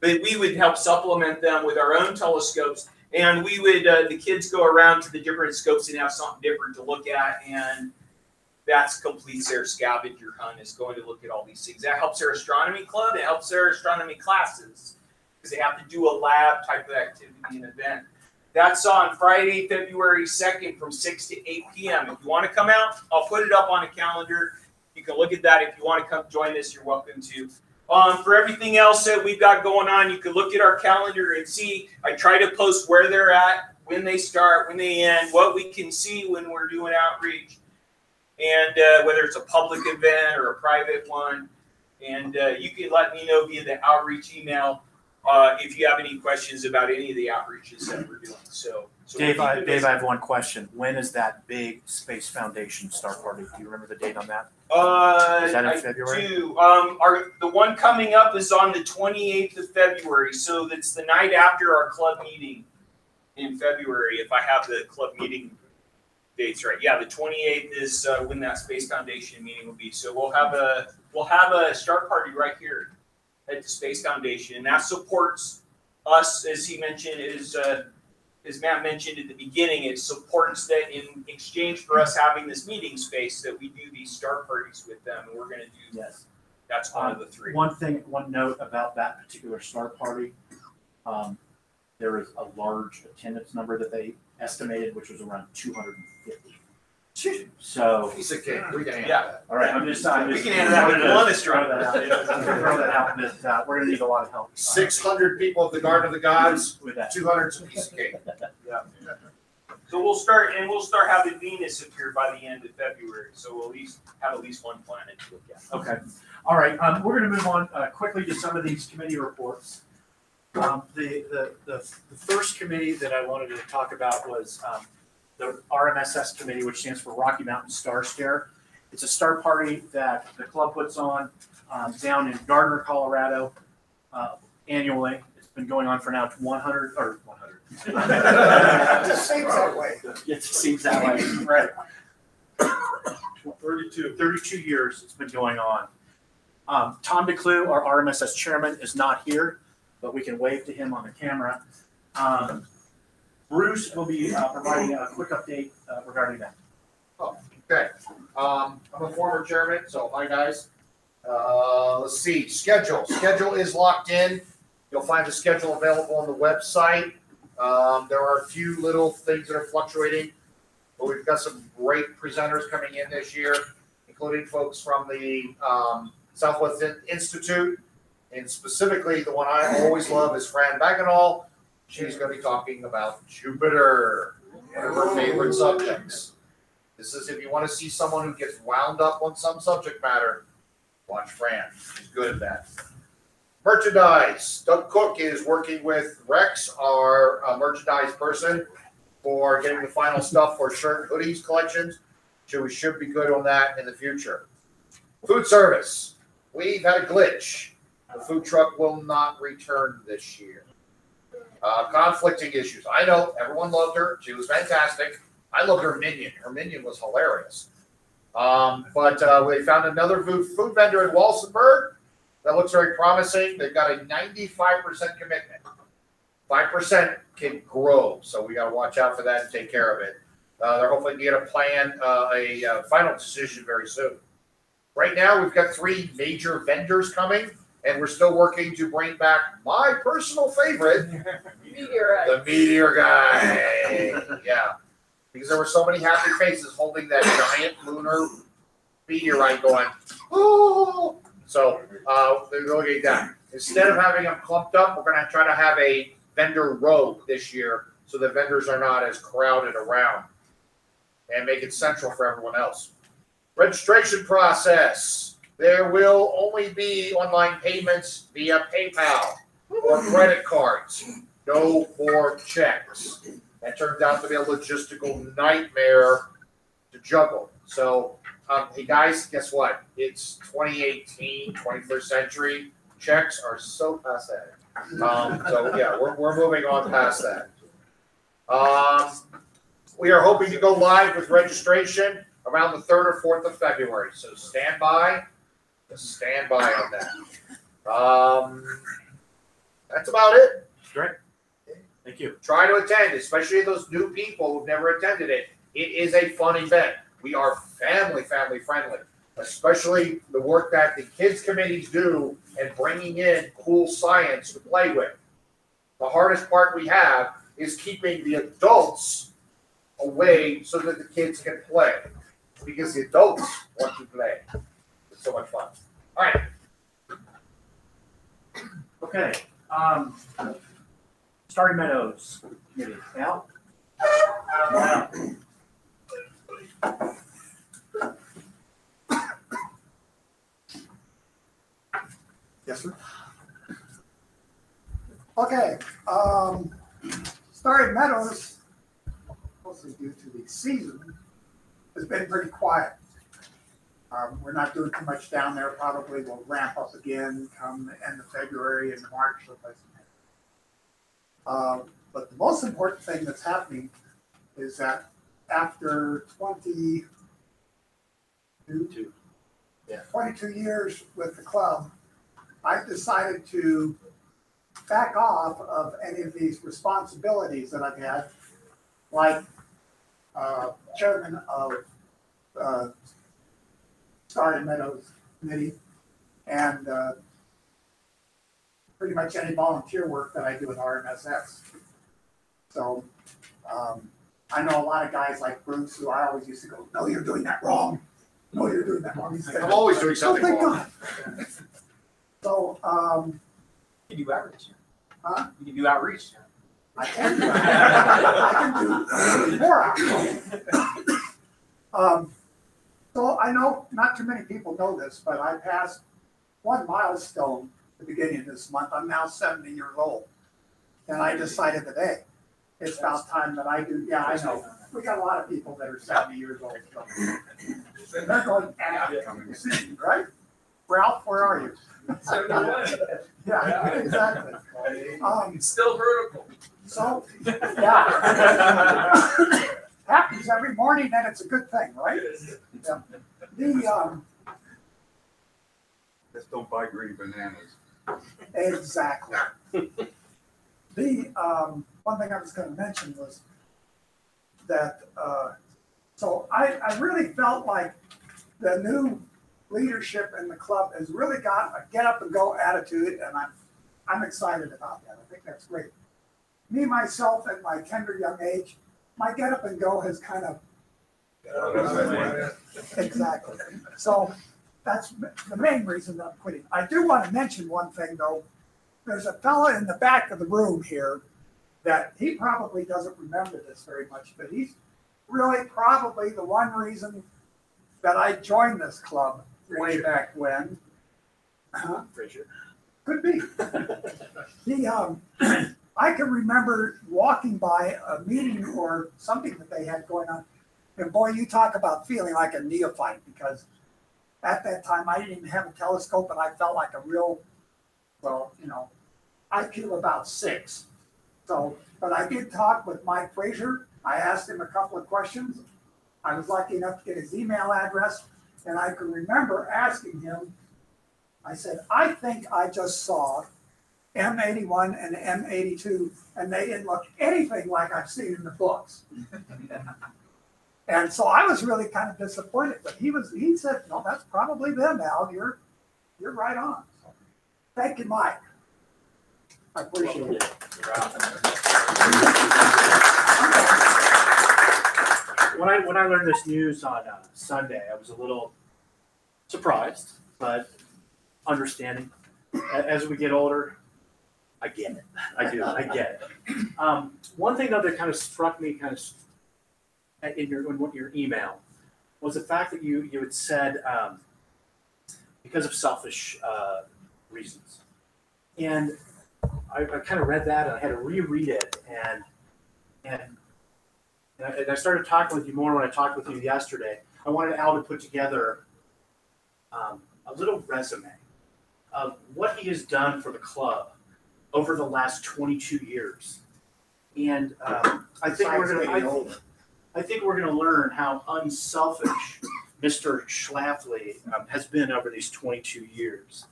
but we would help supplement them with our own telescopes. And we would, the kids go around to the different scopes and have something different to look at. And that's completes their scavenger hunt, is going to look at all these things. That helps their astronomy club. It helps their astronomy classes because they have to do a lab type of activity and event. That's on Friday, February 2nd from 6 to 8 p.m. If you want to come out, I'll put it up on a calendar. You can look at that. If you want to come join us, you're welcome to. For everything else that we've got going on, you can look at our calendar and see. I try to post where they're at, when they start, when they end, what we can see when we're doing outreach, and whether it's a public event or a private one. And you can let me know via the outreach email if you have any questions about any of the outreaches that we're doing. So Dave, I have one question. When is that big Space Foundation Star Party? Do you remember the date on that? Is that in February? I do. The one coming up is on the 28th of February. So that's the night after our club meeting in February, if I have the club meeting dates right. Yeah, the 28th is when that Space Foundation meeting will be. So we'll have a Star Party right here at the Space Foundation, and that supports us, as he mentioned, as Matt mentioned at the beginning. It supports that in exchange for us having this meeting space, that we do these Star Parties with them, and we're going to do. Yes. That's one of the three. One note about that particular Star Party. There is a large attendance number that they estimated, which was around 250. So piece of cake. We can handle that. All right, we can handle that with one astronomer. Throw that out. That we're gonna need a lot of help. 600 people at the Garden of the Gods. With that. 200 is a piece of cake. Yeah. So we'll start having Venus appear by the end of February. So we'll have at least one planet to look at. Okay. All right. We're going to move on quickly to some of these committee reports. The first committee that I wanted to talk about was the RMSS committee, which stands for Rocky Mountain Star Stare. It's a star party that the club puts on down in Gardner, Colorado, annually. It's been going on for now 100. It just seems that way. It seems that way, right? 32 years it's been going on. Tom DeClue, our RMSS chairman, is not here, but we can wave to him on the camera. Bruce will be providing a quick update regarding that. Oh, okay. I'm a former chairman, so hi guys. Let's see, schedule. Schedule is locked in. You'll find the schedule available on the website. There are a few little things that are fluctuating, but we've got some great presenters coming in this year, including folks from the Southwest Institute, and specifically the one I always love is Fran Bagenal. She's going to be talking about Jupiter, one of her favorite subjects. This is if you want to see someone who gets wound up on some subject matter, watch Fran. She's good at that. Merchandise. Doug Cook is working with Rex, our merchandise person, for getting the final stuff for shirt and hoodies collections. So we should be good on that in the future. Food service. We've had a glitch. The food truck will not return this year. Conflicting issues. I know everyone loved her. She was fantastic. I loved her minion. Her minion was hilarious. But we found another food vendor in Walsenburg that looks very promising. They've got a 95% commitment. 5% can grow, so we got to watch out for that and take care of it. They're hopefully going to plan a final decision very soon. Right now, we've got 3 major vendors coming, and we're still working to bring back my personal favorite, the meteor guy. Yeah, because there were so many happy faces holding that giant lunar meteorite going, oh. So they're looking at that. Instead of having them clumped up, we're going to try to have a vendor row this year so the vendors are not as crowded around and make it central for everyone else. Registration process. There will only be online payments via PayPal or credit cards. No more checks. That turns out to be a logistical nightmare to juggle. So, hey guys, guess what? It's 2018, 21st century. Checks are so past that. So yeah, we're moving on past that. We are hoping to go live with registration around the 3rd or 4th of February. So stand by on that. That's about it. Great. Thank you. Try to attend, especially those new people who've never attended it. It is a fun event. We are family friendly, especially the work that the kids committees do and bringing in cool science to play with. The hardest part we have is keeping the adults away so that the kids can play, because the adults want to play. It's so much fun. All right. Okay. Starry Meadows Committee. Al? Wow. Yes, sir. Okay, Starry Meadows, mostly due to the season, has been pretty quiet. We're not doing too much down there. Probably will ramp up again come the end of February and March. But the most important thing that's happening is that after 22 years with the club, I've decided to back off of any of these responsibilities that I've had, like chairman of Starry Meadows Committee, and pretty much any volunteer work that I do with RMSS. So I know a lot of guys like Bruce who I always used to go, no, you're doing that wrong. No, you're doing that wrong. I'm always doing something wrong. So, You can do outreach. Huh? You can do outreach. I can do I can do more outreach. So I know not too many people know this, but I passed one milestone at the beginning of this month. I'm now 70 years old. And I decided today, it's about time that I do, yeah, I know. We got a lot of people that are 70 years old. So they're going, right? Ralph, where are you? Yeah, exactly. It's still vertical. So, yeah. Happens every morning, and it's a good thing, right? Yeah. Just don't buy green bananas. Exactly. The one thing I was going to mention was that, so I really felt like the new leadership in the club has really got a get up and go attitude, and I'm excited about that. I think that's great. Me, myself, at my tender young age, my get up and go has kind of exactly. So that's the main reason that I'm quitting. I do want to mention one thing though. There's a fella in the back of the room here that he probably doesn't remember this very much, but he's really probably the one reason that I joined this club way back when. Frazier. Could be. I can remember walking by a meeting or something that they had going on. And boy, you talk about feeling like a neophyte, because at that time I didn't even have a telescope and I felt like a real, well, you know, IQ about 6. So, but I did talk with Mike Frazier. I asked him a couple of questions. I was lucky enough to get his email address, and I can remember asking him, I said, I think I just saw M81 and M82, and they didn't look anything like I've seen in the books. And so I was really kind of disappointed, but he said, no, that's probably them, Al. You're right on. So, thank you, Mike. I appreciate it. When I learned this news on Sunday, I was a little surprised, but understanding. As we get older, I get it. I do. I get it. One thing though that kind of struck me, in your email, was the fact that you had said because of selfish reasons, and I kind of read that and I had to reread it, and I started talking with you more when I talked with you yesterday. I wanted Al to put together a little resume of what he has done for the club over the last 22 years. And I think we're gonna learn how unselfish Mr. Schlafly has been over these 22 years.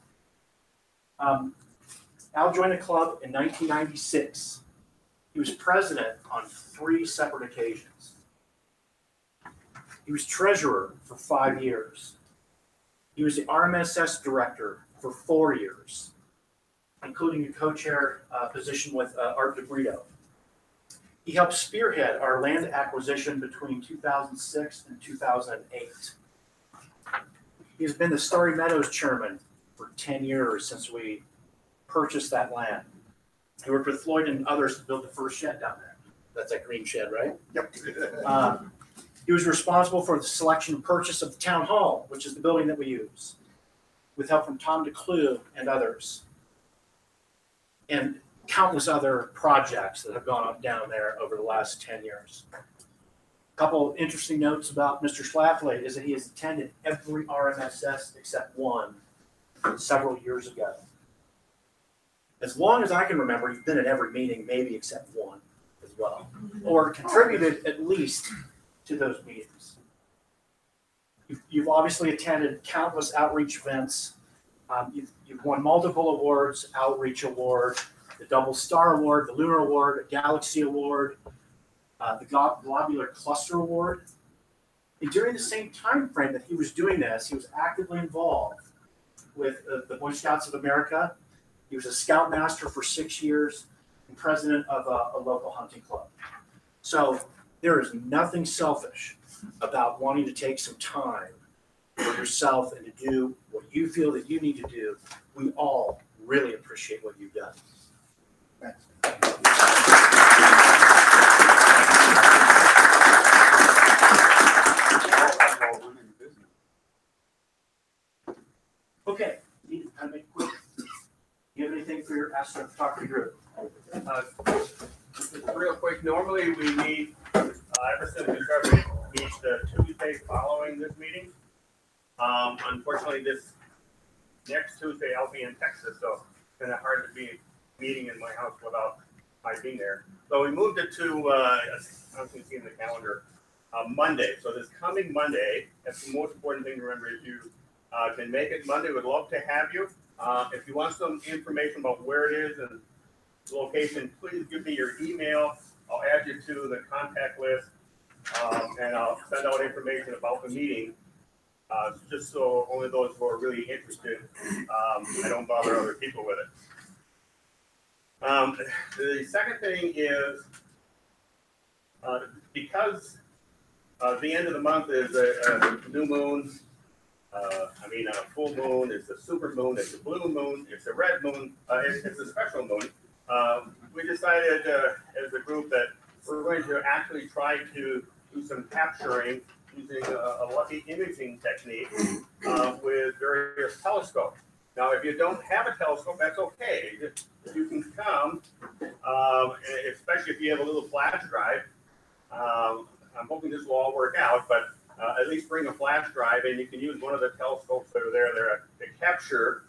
Al joined the club in 1996. He was president on 3 separate occasions. He was treasurer for 5 years. He was the RMSS director for 4 years, including a co-chair position with Art DeBrito. He helped spearhead our land acquisition between 2006 and 2008. He has been the Starry Meadows chairman for 10 years since we purchased that land. He worked with Floyd and others to build the first shed down there. That's that green shed, right? Yep. He was responsible for the selection and purchase of the town hall, which is the building that we use, with help from Tom DeClue and others, and countless other projects that have gone on down there over the last 10 years. A couple of interesting notes about Mr. Schlafly is that he has attended every RMSS except one several years ago. As long as I can remember, he's been at every meeting, maybe except one as well, or contributed at least to those meetings. You've obviously attended countless outreach events. You've won multiple awards, Outreach Award, the Double Star Award, the Lunar Award, a Galaxy Award, the Globular Cluster Award. And during the same time frame that he was doing this, he was actively involved with the Boy Scouts of America. He was a Scoutmaster for 6 years and president of a local hunting club. So there is nothing selfish about wanting to take some time for yourself and to do what you feel that you need to do. We all really appreciate what you've done. Okay, need to kind of make it quick. Do you have anything for your talk to your group? Real quick, normally we meet, ever since we started, we meet the Tuesday following this meeting. Unfortunately, this next Tuesday I'll be in Texas, so it's kind of hard to be meeting in my house without my being there. So we moved it to, I don't see in the calendar, Monday. So this coming Monday, that's the most important thing to remember. If you can make it Monday, we'd love to have you. If you want some information about where it is and location, please give me your email. I'll add you to the contact list, and I'll send out information about the meeting, just so only those who are really interested, I don't bother other people with it. The second thing is, because the end of the month is a new moon, a full moon, it's a super moon, it's a blue moon, it's a red moon, it's a special moon. We decided as a group that we're going to actually try to do some capturing using a lucky imaging technique with various telescopes. Now, if you don't have a telescope, that's okay. You can come, especially if you have a little flash drive. I'm hoping this will all work out, but at least bring a flash drive, and you can use one of the telescopes that are there to capture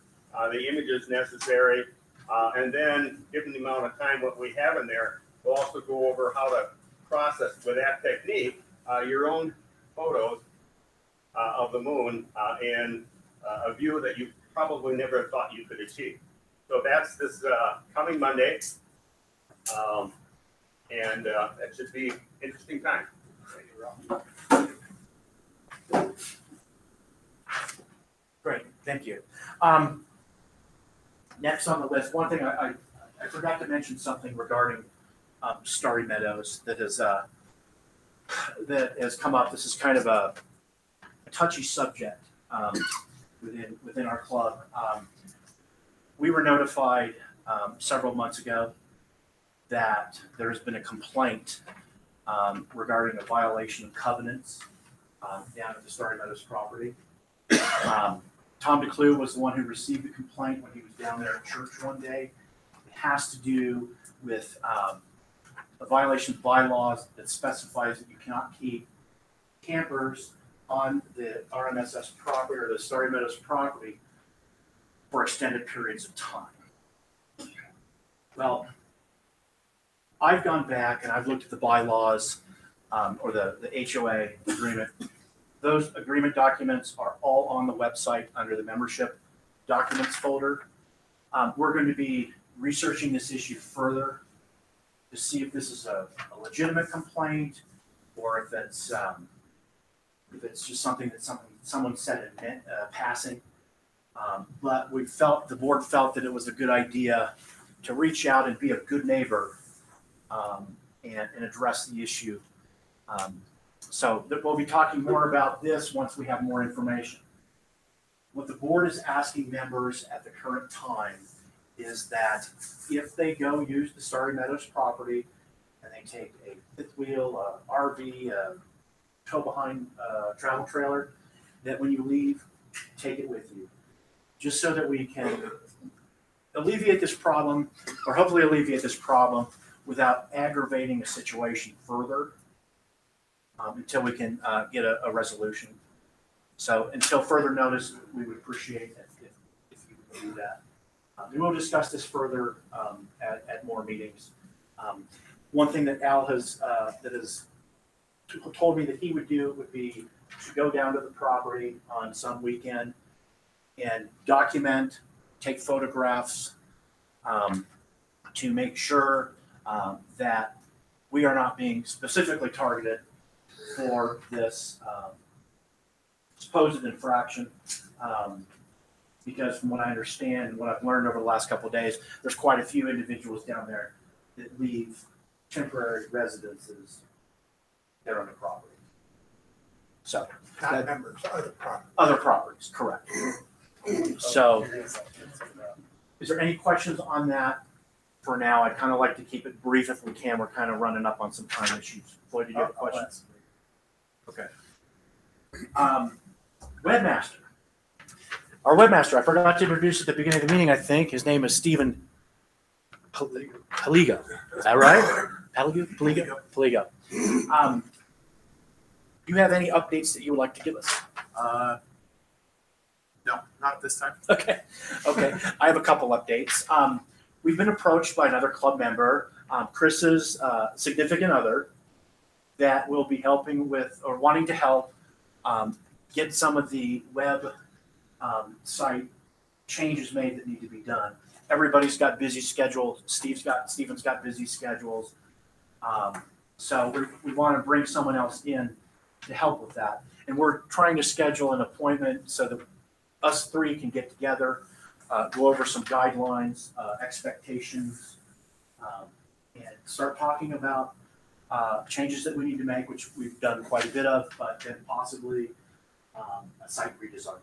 the images necessary. And then, given the amount of time what we have in there, we'll also go over how to process with that technique your own photos of the moon in a view that you probably never thought you could achieve. So that's this coming Monday, and that should be an interesting time. Great, thank you. Next on the list, one thing I forgot to mention something regarding Starry Meadows that has come up. This is kind of a touchy subject within our club. We were notified several months ago that there has been a complaint regarding a violation of covenants down at the Starry Meadows property. Tom DeClue was the one who received the complaint when he was down there at church one day. It has to do with a violation of bylaws that specifies that you cannot keep campers on the RMSS property or the Starry Meadows property for extended periods of time. Well, I've gone back and I've looked at the bylaws or the HOA agreement. Those agreement documents are all on the website under the membership documents folder. We're going to be researching this issue further to see if this is a legitimate complaint or if it's just something that someone said in passing. But the board felt that it was a good idea to reach out and be a good neighbor and address the issue. So we'll be talking more about this once we have more information. What the board is asking members at the current time is that if they go use the Starry Meadows property and they take a fifth wheel, RV, tow behind travel trailer, that when you leave, take it with you. Just so that we can alleviate this problem, or hopefully alleviate this problem without aggravating a situation further until we can get a resolution. So until further notice, we would appreciate it if you would do that. We will discuss this further at more meetings. One thing that Al has told me that he would do would be to go down to the property on some weekend and document, take photographs to make sure that we are not being specifically targeted for this supposed infraction. Because from what I understand and what I've learned over the last couple of days, there's quite a few individuals down there that leave temporary residences there on the property. So Not members, other properties. other properties, correct. So is there any questions on that for now? I'd kind of like to keep it brief if we can. We're kind of running up on some time issues. Floyd, did you have a question? Okay. Webmaster. Our webmaster, I forgot to introduce at the beginning of the meeting, I think. His name is Stephen Paliga. Is that right? Paliga. Do you have any updates that you would like to give us? No, not at this time. Okay. I have a couple updates. We've been approached by another club member, Chris's significant other, that will be helping with or wanting to help get some of the web site changes made that need to be done. Everybody's got busy schedules. Stephen's got busy schedules. So we want to bring someone else in to help with that. And we're trying to schedule an appointment so that us three can get together, go over some guidelines, expectations, and start talking about changes that we need to make, which we've done quite a bit of, but then possibly a site redesign.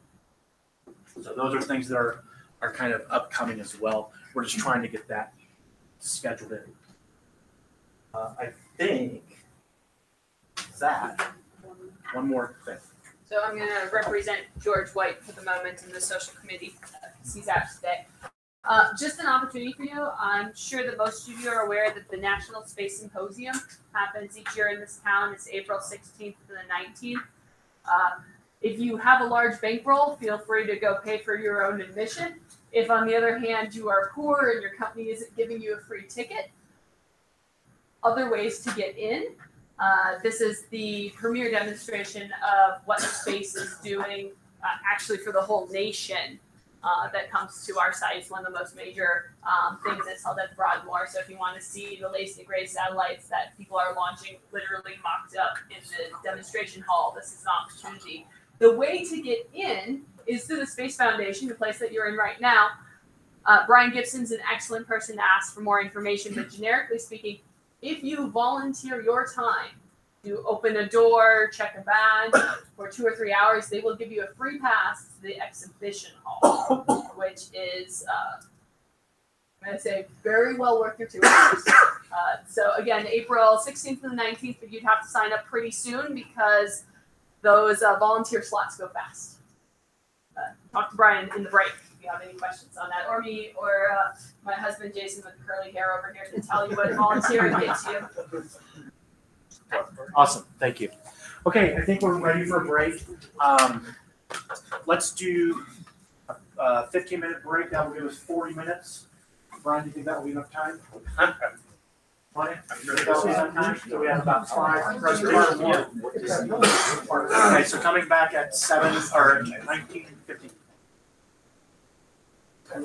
So those are things that are kind of upcoming as well. We're just trying to get that scheduled in. I think that one more thing. So I'm going to represent George White for the moment in the social committee, CSAS today. Just an opportunity for you. I'm sure that most of you are aware that the National Space Symposium happens each year in this town. It's April 16th to the 19th. If you have a large bankroll, feel free to go pay for your own admission. If, on the other hand, you are poor and your company isn't giving you a free ticket, other ways to get in. This is the premier demonstration of what space is doing actually for the whole nation that comes to our site. It's one of the most major things that's held at Broadmoor. So if you want to see the latest and greatest satellites that people are launching literally mocked up in the demonstration hall, this is an opportunity. The way to get in is through the Space Foundation, the place that you're in right now. Brian Gibson's an excellent person to ask for more information, but generically speaking, if you volunteer your time to open a door, check a badge for 2 or 3 hours, they will give you a free pass to the exhibition hall, which is, I'm going to say, very well worth your 2 hours. So again, April 16th to the 19th, but you'd have to sign up pretty soon because those volunteer slots go fast. Talk to Brian in the break if you have any questions on that, or me, or my husband Jason with the curly hair over here to tell you what volunteering gets you. Awesome, thank you. Okay, I think we're ready for a break. Let's do a 15-minute break. That will give us 40 minutes. Brian, do you think that will be enough time? Brian, so we have about 5. Okay, so coming back at 7 or 19:50. Some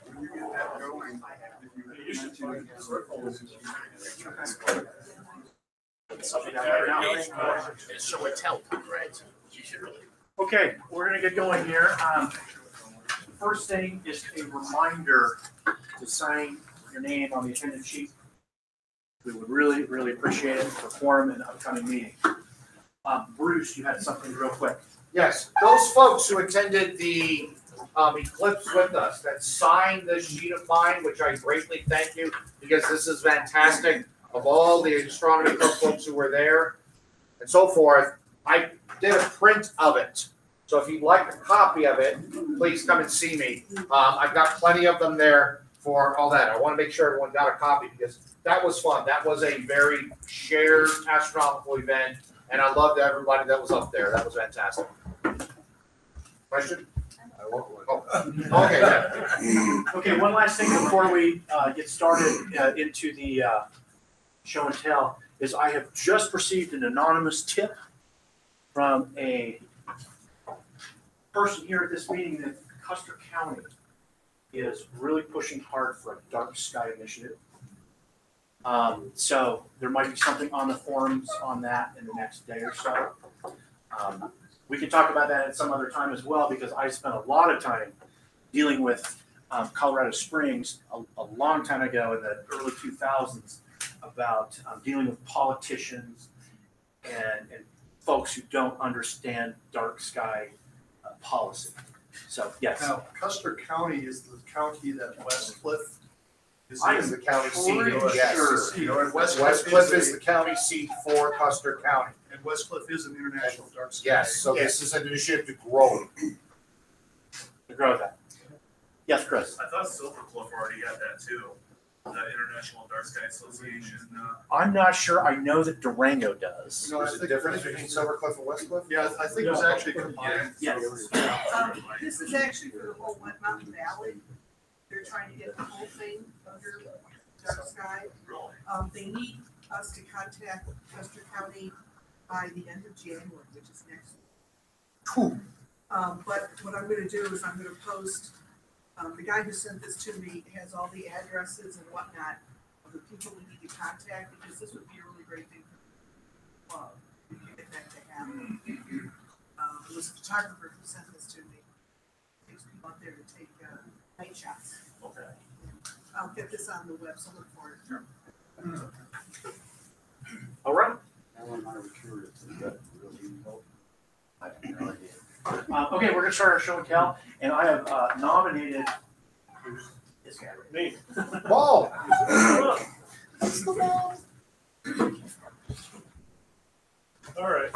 When you get that going, if you mention Something right now. So it's help, right? You should really. Okay, we're gonna get going here. First thing is a reminder to sign your name on the attendance sheet. We would really, really appreciate it for quorum and upcoming meeting. Bruce, you had something real quick. Yes, those folks who attended the eclipse with us that signed this sheet of mine, which I greatly thank you, because this is fantastic. Of all the astronomy club folks who were there and so forth, I did a print of it. So if you'd like a copy of it, please come and see me. I've got plenty of them there for all that. I want to make sure everyone got a copy because that was fun. That was a very shared astronomical event, and I loved everybody that was up there. That was fantastic. Question? I want one. Oh, okay. Yeah. Okay, one last thing before we get started into the show and tell is I have just received an anonymous tip from a person here at this meeting that Custer County is really pushing hard for a dark sky initiative. So there might be something on the forums on that in the next day or so. We can talk about that at some other time as well because I spent a lot of time dealing with Colorado Springs a long time ago in the early 2000s about dealing with politicians and folks who don't understand dark sky policy. So, yes. Now, Custer County is the county that Westcliff is I in. am the county seat, Pretty yes. sure. You know, and Westcliff is the county seat for Custer County. And Westcliff is an international dark sky. Yes, so this is an initiative to grow. To grow that. Yes, Chris. I thought Silver Cliff already had that too, the International Dark Sky Association. I'm not sure. I know that Durango does. No, I There's a think- difference between Silver Cliff and Westcliff? Yeah, I think it was actually combined. Yes. This is actually for the whole Wet Mountain Valley. They're trying to get the whole thing under dark sky. They need us to contact Custer County by the end of January, which is next week. But what I'm gonna do is I'm gonna post, the guy who sent this to me has all the addresses and whatnot of the people we need to contact, because this would be a really great thing for the club, if you get that to happen. It was a photographer who sent this to me. Takes people out there to take, night shots. Okay. I'll get this on the web, so look for it. All right. Alan and I were curious, does that really help? I have no idea. Okay, we're gonna start our show and tell, and I have nominated this guy. Me. Paul! All right.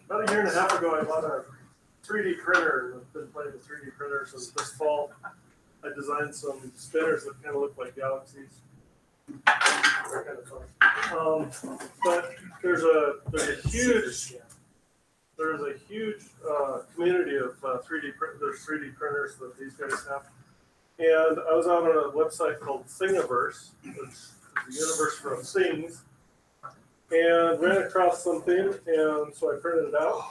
About a year and a half ago, I bought a 3D printer and I've been playing with 3D printers since this fall. I designed some spinners that kind of look like galaxies. They're kind of fun. But there's a huge community of 3D printers that these guys have. And I was on a website called Thingiverse, which is the universe from things, and ran across something, and so I printed it out.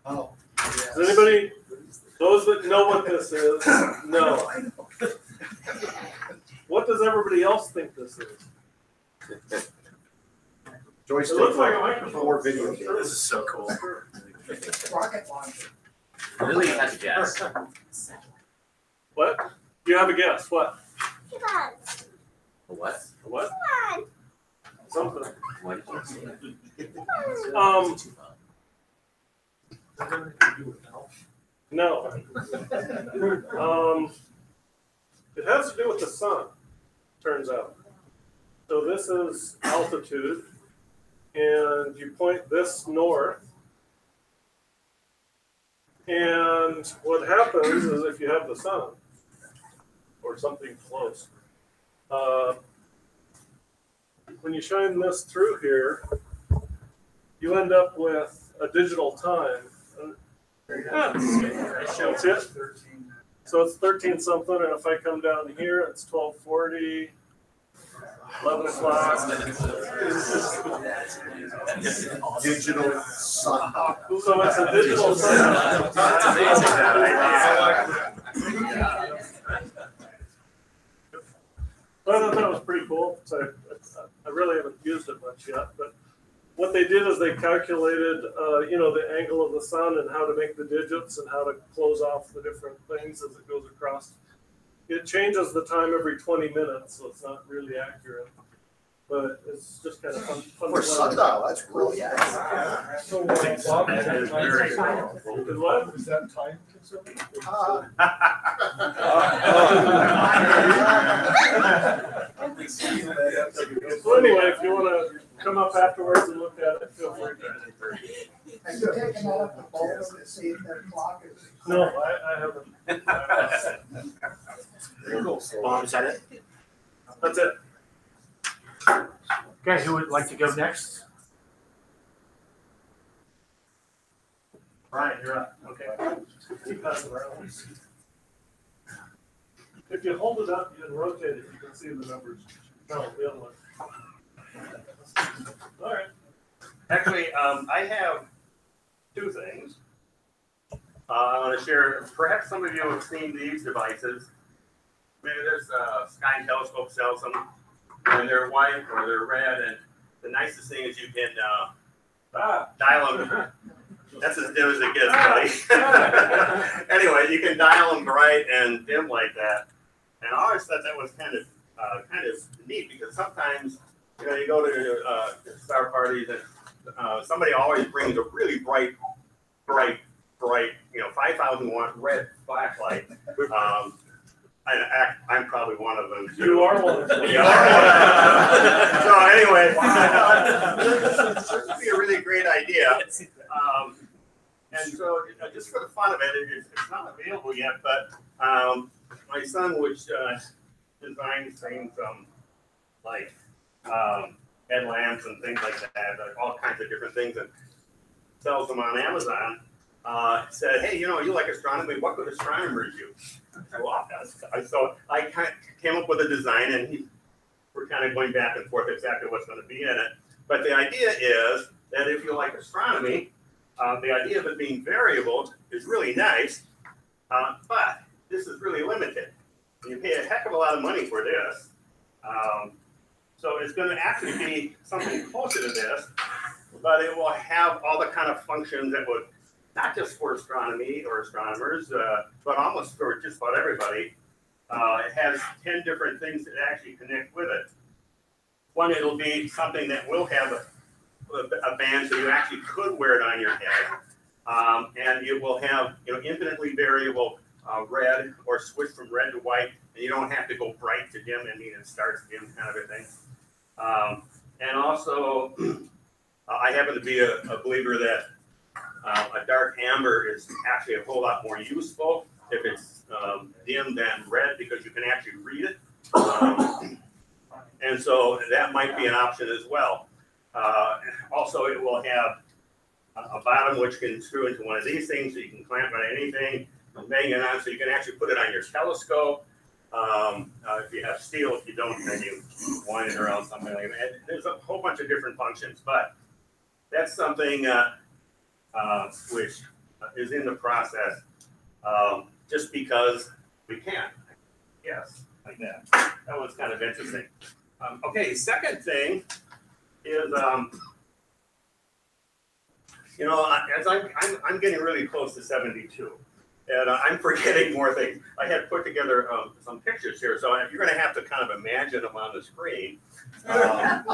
Oh. Does anybody, those that know what this is, know? What does everybody else think this is? Joystick. It looks like a microphone. Or video. This is so cool. Rocket launcher. Really had to guess. What? You have a guess? What? What? What? Something. Why did you say that? No. It has to do with the sun, turns out. So this is altitude, and you point this north. And what happens is if you have the sun, or something close, when you shine this through here, you end up with a digital time. Yeah, that's it. So it's 13 something, and if I come down here, it's 1240, 11 o'clock. Digital sun. So it's a digital sun. That's amazing, that I thought that was pretty cool. So I really haven't used it much yet, but what they did is they calculated, the angle of the sun and how to make the digits and how to close off the different things as it goes across. It changes the time every 20 minutes, so it's not really accurate. But it's just kind of fun. For sundial, that's really accurate. So, Bob, is that Very time? cool. What? Is that time consuming? So anyway, if you want to come up afterwards and look at it, feel free to. Have you taken that up to Boulder to see if their clock is? No, I haven't. Bob, is that it? That's it. Okay, who would like to go next? Brian, you're up. Okay. Keep that around. If you hold it up and rotate it, you can see the numbers. No, the other one. All right. Actually, I have two things. I want to share. Perhaps some of you have seen these devices. Maybe there's Sky Telescope sells them, and they're white or they're red. And the nicest thing is you can dial them. That's as dim as it gets, buddy. Anyway, you can dial them bright and dim like that. And I always thought that was kind of neat because sometimes you go to star parties and somebody always brings a really bright, 5,000 watt red flashlight. I'm probably one of them. You are one of them. You are one of them. So anyway, this would be a really great idea. And so just for the fun of it, it's not available yet, but my son, which designs things like headlamps and things like that, all kinds of different things, and sells them on Amazon, said, hey, you like astronomy, what could astronomers use? So I kind of came up with a design, and we're kind of going back and forth exactly what's going to be in it. But the idea is that if you like astronomy, the idea of it being variable is really nice, but this is really limited. You pay a heck of a lot of money for this. So it's going to actually be something closer to this, but it will have all the kind of functions that would, not just for astronomy or astronomers, but almost for just about everybody. It has 10 different things that actually connect with it. One, it'll be something that will have a band so you actually could wear it on your head. And it will have infinitely variable red or switch from red to white, and you don't have to go bright to dim. I mean, it starts dim kind of a thing. And also, I happen to be a believer that a dark amber is actually a whole lot more useful if it's dim than red because you can actually read it. And so that might be an option as well. Also, it will have a bottom which can screw into one of these things so you can clamp on anything, bang it on so you can actually put it on your telescope. If you have steel, if you don't, then you wind it around something like that. There's a whole bunch of different functions, but that's something which is in the process just because we can. Yes, like that. That was kind of interesting. Okay, second thing is, as I'm getting really close to 72. And I'm forgetting more things. I had put together some pictures here, so you're going to have to kind of imagine them on the screen. The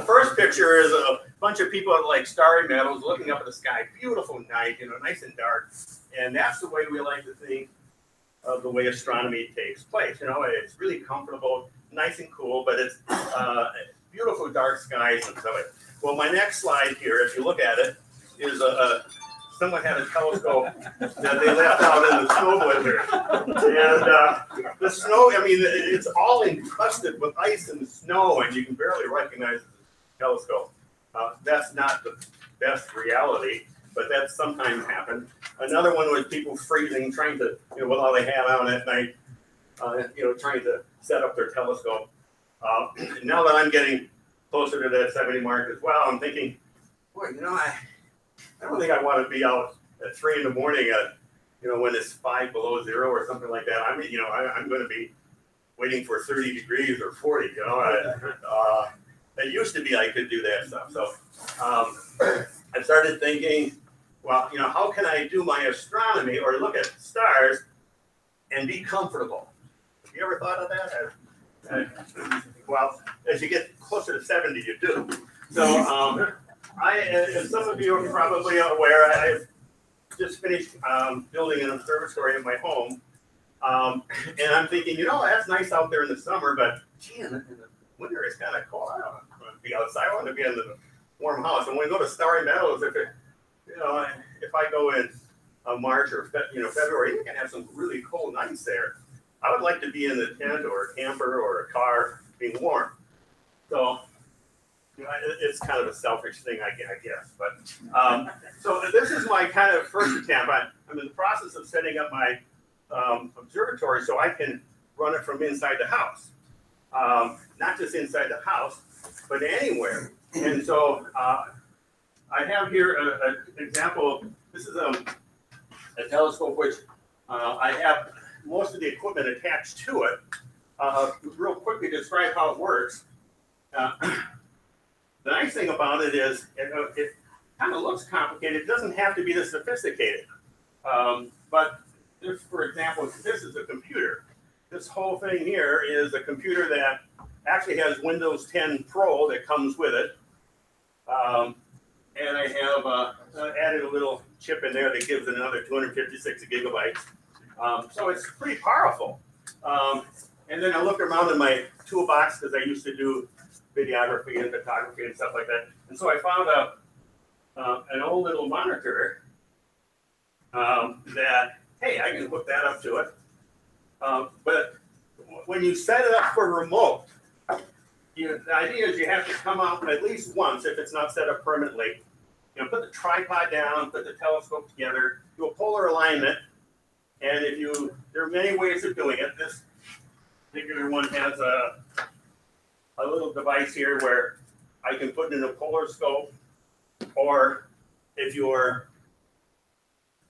first picture is a bunch of people at like Starry Meadows looking up at the sky. Beautiful night, nice and dark. And that's the way we like to think of the way astronomy takes place. It's really comfortable, nice and cool, but it's beautiful dark skies and stuff. Well, my next slide here, if you look at it, is someone had a telescope that they left out in the snow blizzard. And the snow, it's all encrusted with ice and snow, and you can barely recognize the telescope. That's not the best reality, but that sometimes happens. Another one was people freezing, trying to, with all they had on at night, trying to set up their telescope. Now that I'm getting closer to that 70 mark as well, I'm thinking, boy, I don't think I want to be out at 3 in the morning when it's 5 below zero or something like that. I mean, I'm going to be waiting for 30 degrees or 40, it used to be I could do that stuff. So I started thinking, well, how can I do my astronomy or look at stars and be comfortable? Have you ever thought of that? Well, as you get closer to 70, you do. So as some of you are probably aware, I've just finished building an observatory in my home. And I'm thinking, that's nice out there in the summer, but gee, in the winter it's kind of cold. I don't want to be outside. I want to be in the warm house. And when we go to Starry Meadows, if I go in March or February, you can have some really cold nights there. I would like to be in a tent or a camper or a car being warm. So it's kind of a selfish thing, I guess. But so this is my kind of first attempt. I'm in the process of setting up my observatory so I can run it from inside the house. Not just inside the house, but anywhere. And so I have here an example. This is a telescope which I have most of the equipment attached to it. Real quickly describe how it works. The nice thing about it is it kind of looks complicated. It doesn't have to be this sophisticated. But if, for example, this is a computer. This whole thing here is a computer that actually has Windows 10 Pro that comes with it. And I have added a little chip in there that gives it another 256 gigabytes. So it's pretty powerful. And then I looked around in my toolbox because I used to do videography and photography and stuff like that. And so I found an old little monitor that, hey, I can hook that up to it. But when you set it up for remote, the idea is you have to come out at least once if it's not set up permanently. Put the tripod down, put the telescope together, do a polar alignment, and there are many ways of doing it. This particular one has a little device here where I can put in a polar scope, or if you're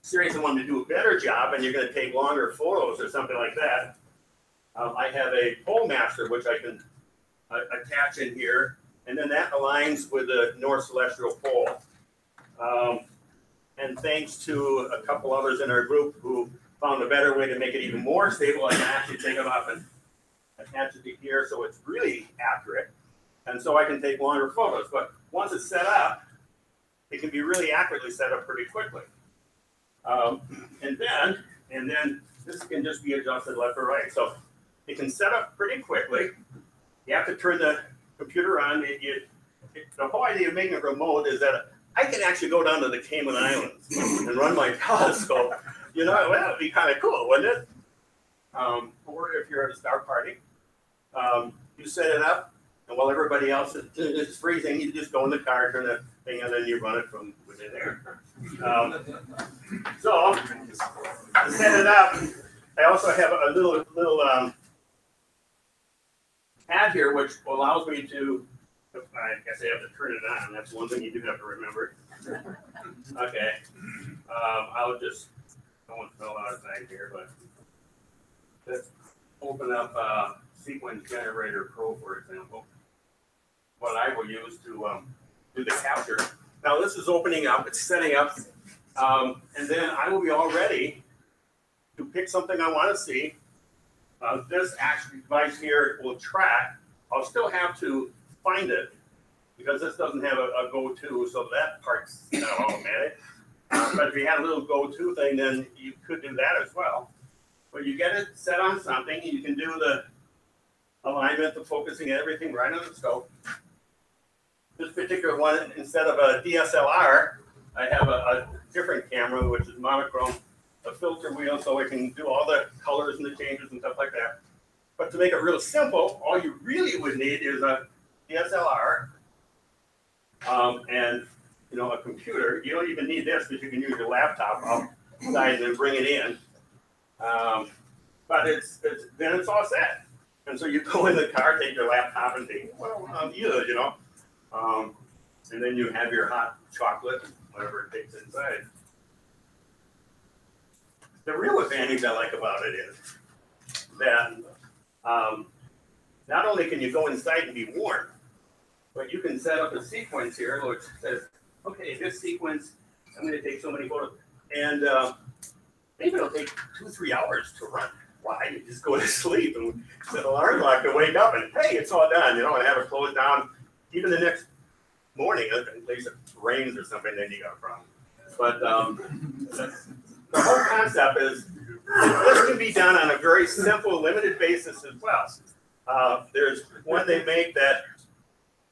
serious and want to do a better job and you're going to take longer photos or something like that, I have a pole master which I can attach in here, and then that aligns with the North Celestial Pole. And thanks to a couple others in our group who found a better way to make it even more stable, I can actually take it off and attach it to here so it's really accurate. And so I can take longer photos. But once it's set up, it can be really accurately set up pretty quickly. And then this can just be adjusted left or right. So it can set up pretty quickly. You have to turn the computer on. The whole idea of making it remote is that I can actually go down to the Cayman Islands and run my telescope. Well, that'd be kind of cool, wouldn't it? Or if you're at a star party, you set it up, and while everybody else is freezing, you just go in the car, turn the thing, and then you run it from within there. So to set it up, I also have a little pad here, which allows me to. I guess I have to turn it on. That's one thing you do have to remember. Okay. I'll just, I won't spell out a thing here, but let's open up Sequence Generator Pro, for example. What I will use to do the capture. Now this is opening up, it's setting up, and then I will be all ready to pick something I want to see. This actual device here will track. I'll still have to find it because this doesn't have a go-to, so that part's not automatic. But if you had a little go-to thing, then you could do that as well. But you get it set on something, and you can do the alignment, the focusing, everything right on the scope. This particular one, instead of a DSLR, I have a different camera, which is monochrome, a filter wheel, so I can do all the colors and the changes and stuff like that. But to make it real simple, all you really would need is a DSLR and a computer. You don't even need this because you can use your laptop outside and then bring it in. but then it's all set. And so you go in the car, take your laptop and think, well, you know. And then you have your hot chocolate, whatever it takes inside. The real advantage I like about it is that not only can you go inside and be warm, but you can set up a sequence here which says, okay, this sequence, I'm going to take so many photos. And maybe it'll take 2-3 hours to run. Why? You just go to sleep and set an alarm clock to wake up and, hey, it's all done, you know, and have it closed down. Even the next morning, in case it rains or something, then you got a problem. But the whole concept is this can be done on a very simple, limited basis as well. There's one they make that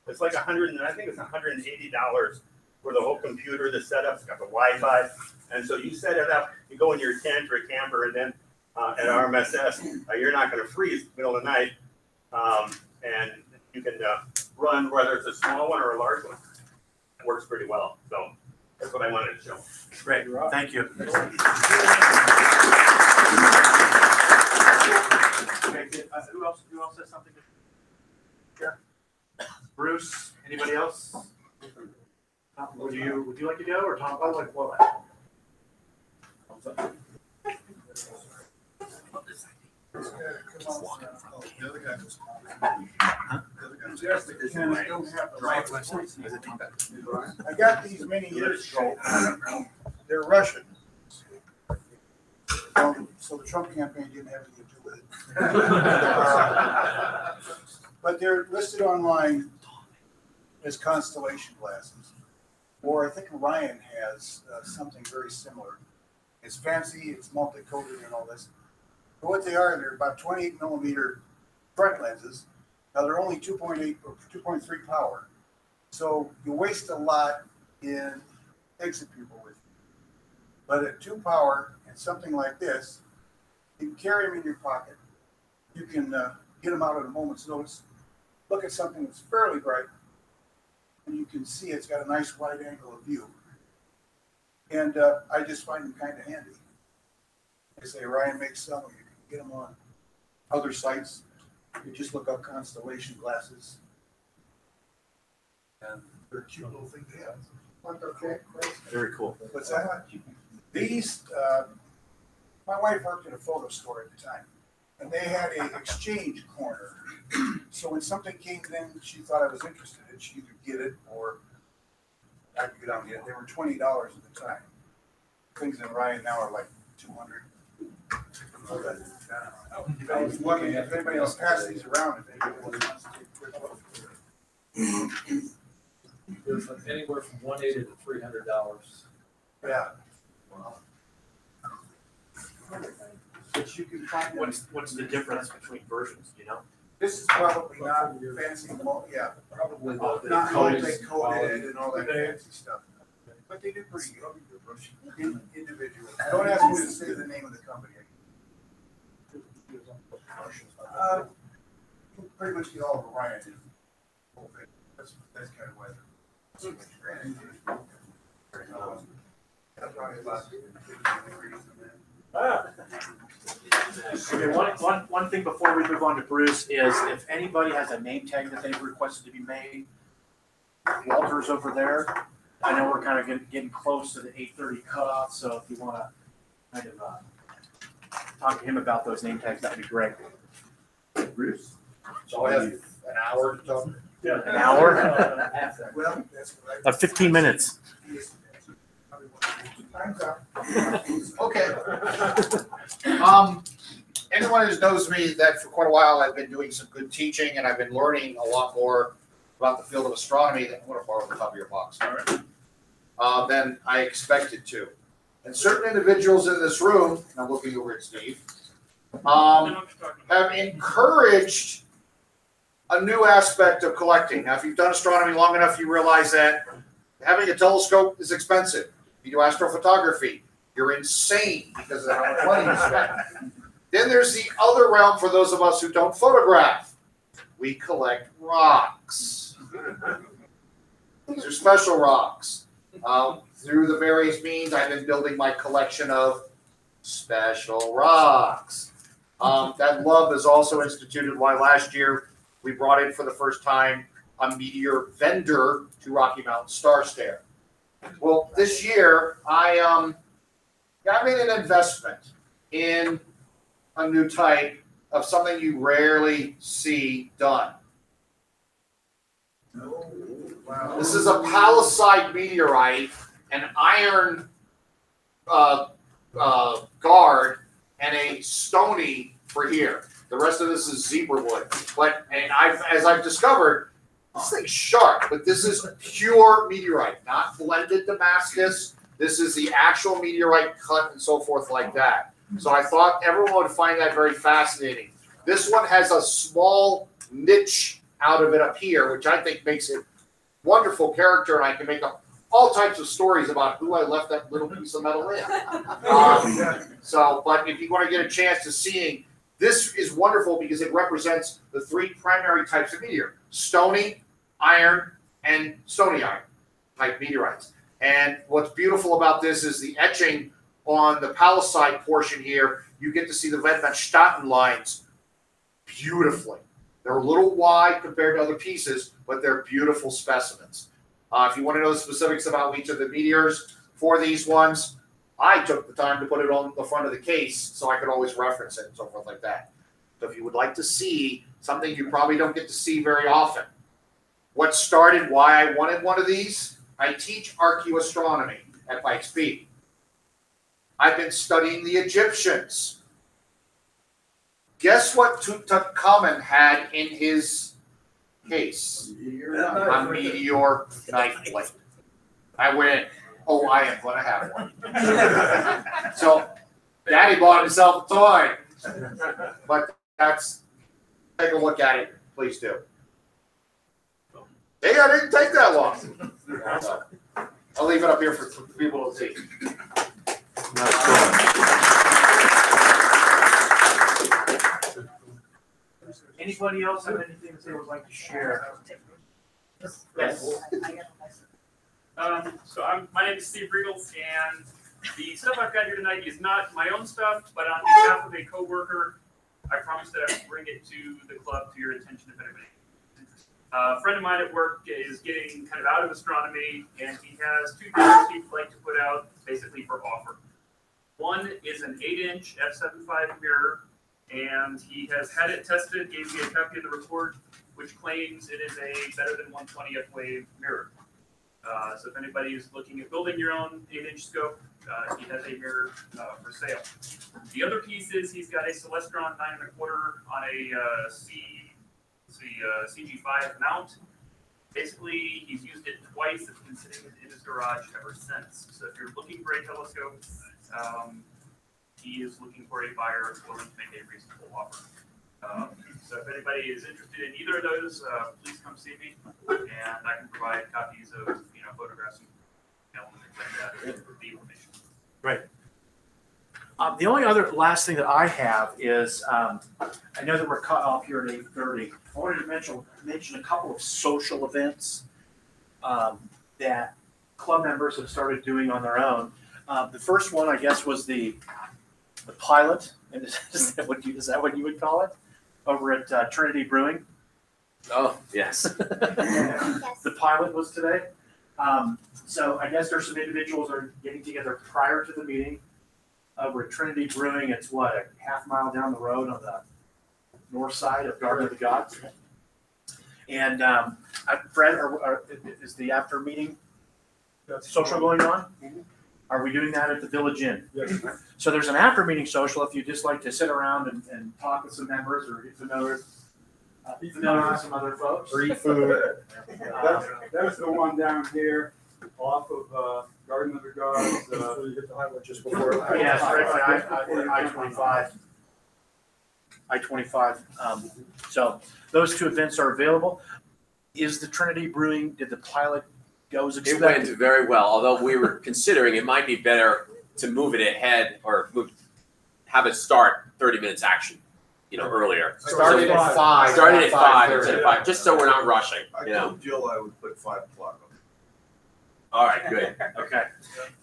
it's like I think it's $180 for the whole computer. The setup's got the Wi-Fi, and so you set it up. You go in your tent or camper, and then at RMSS, you're not going to freeze in the middle of the night, and you can run whether it's a small one or a large one. It works pretty well. So that's what I wanted to show. Great, thank you. Okay, who else has something to share? Bruce, anybody else? Would you like to go, or Tom? I like what? I got these many years ago. They're Russian. So the Trump campaign didn't have anything to do with it. But they're listed online as constellation glasses. Or I think Orion has something very similar. It's fancy, it's multi-coated and all this. But what they are, they're about 28 millimeter front lenses. Now they're only 2.8 or 2.3 power. So you waste a lot in exit pupil with you. But at 2 power and something like this, you can carry them in your pocket. You can get them out at a moment's notice. Look at something that's fairly bright, and you can see it's got a nice wide angle of view. And I just find them kind of handy. They say Orion makes some, you can get them on other sites. You just look up constellation glasses. And they're a cute little thing to have. Okay. Very cool. What's that? These, my wife worked at a photo store at the time, and they had an exchange corner. So when something came in she thought I was interested in, she'd either get it or I could go down and get it. They were $20 at the time. Things in Ryan now are like $200. If anybody else passes these around, if anybody wants to take pictures. There's anywhere from $180 to $300. Yeah. Wow. But you can find what's the difference between versions, you know? This is probably not fancy, yeah. Probably not multi-coated and all that fancy stuff. But they do pretty good. Individual. Don't ask me to say the name of the company. Pretty much get all of Orion in. That's kind of weather. Okay, one thing before we move on to Bruce is if anybody has a name tag that they've requested to be made, Walter's over there. I know we're kind of getting close to the 8:30 cutoff, so if you want to kind of talk to him about those name tags, that'd be great. Bruce? So I have an hour to talk. Yeah. An hour? Well, that's what 15 minutes. Time's up. Okay. Anyone who knows me that for quite a while I've been doing some good teaching and I've been learning a lot more about the field of astronomy than I'm going to borrow the top of your box. Than I expected to. And certain individuals in this room, and I'm looking over at Steve, have encouraged a new aspect of collecting. Now, if you've done astronomy long enough, you realize that having a telescope is expensive. If you do astrophotography, you're insane because of how much money you spend. Then there's the other realm for those of us who don't photograph. We collect rocks. These are special rocks. Through the various means, I've been building my collection of special rocks. That love is also instituted why last year we brought in for the first time a meteor vendor to Rocky Mountain Star Stare. Well, this year I made an investment in a new type of something you rarely see done. This is a palisade meteorite, an iron guard, and a stony for here. The rest of this is zebra wood. But as I've discovered, this thing's sharp, but this is pure meteorite, not blended Damascus. This is the actual meteorite cut and so forth like that. So I thought everyone would find that very fascinating. This one has a small niche out of it up here, which I think makes it wonderful character, and I can make up all types of stories about who I left that little piece of metal in. But if you want to get a chance to seeing, this is wonderful because it represents the three primary types of meteor: stony, iron, and stony iron type meteorites. And what's beautiful about this is the etching on the palisade portion here. You get to see the Wittgenstein lines beautifully. They're a little wide compared to other pieces, but they're beautiful specimens. If you want to know the specifics about each of the meteors for these ones, I took the time to put it on the front of the case so I could always reference it and so forth like that. So if you would like to see something you probably don't get to see very often, what started why I wanted one of these, I teach archaeoastronomy at Pikes Peak. I've been studying the Egyptians. Guess what Tutankhamun had in his case? A meteor knife blade. I went, oh, I am going to have one. So, Daddy bought himself a toy. But take a look at it, please do. Hey, I didn't take that long. I'll leave it up here for people to see. Anybody else have anything that they would like to share? Yes. My name is Steve Riegel, and the stuff I've got here tonight is not my own stuff, but on behalf of a coworker, I promise that I will bring it to the club to your attention if anybody is interested. A friend of mine at work is getting kind of out of astronomy, and he has two things he'd like to put out basically for offer. One is an 8-inch f/7.5 mirror, and he has had it tested, gave me a copy of the report, which claims it is a better than 1/20th wave mirror. So if anybody is looking at building your own 8-inch scope, he has a mirror for sale. The other piece is he's got a Celestron 9¼ on a CG5 mount. Basically, he's used it twice. It's been sitting in his garage ever since. So if you're looking for a telescope, he is looking for a buyer willing to make a reasonable offer. So if anybody is interested in either of those, please come see me, and I can provide copies of photographs and things like that for the information. Right. The only other last thing that I have is I know that we're cut off here at 8:30. I wanted to mention a couple of social events that club members have started doing on their own. The first one, I guess, was the pilot, and is that what you would call it, over at Trinity Brewing? Oh, yes. The pilot was today. So I guess there's some individuals that are getting together prior to the meeting over at Trinity Brewing. It's what, a half mile down the road on the north side of Garden of the Gods. And Fred, is the after meeting social going on? Are we doing that at the Village Inn? Yes. So there's an after meeting social if you just like to sit around and talk with some members or get familiar with some other folks. Free food. That's the one down here off of Garden of the Gods. You hit the highway just before. Yeah, it's right by I-25. I-25. So those two events are available. Is the Trinity Brewing, did the pilot go as expected? It went very well, although we were considering it might be better to move it ahead or have it start 30 minutes action, earlier. Started at 5. Started at 5 instead of 5, just so we're not rushing. I told Jill I would put 5 o'clock on. All right, good. Okay.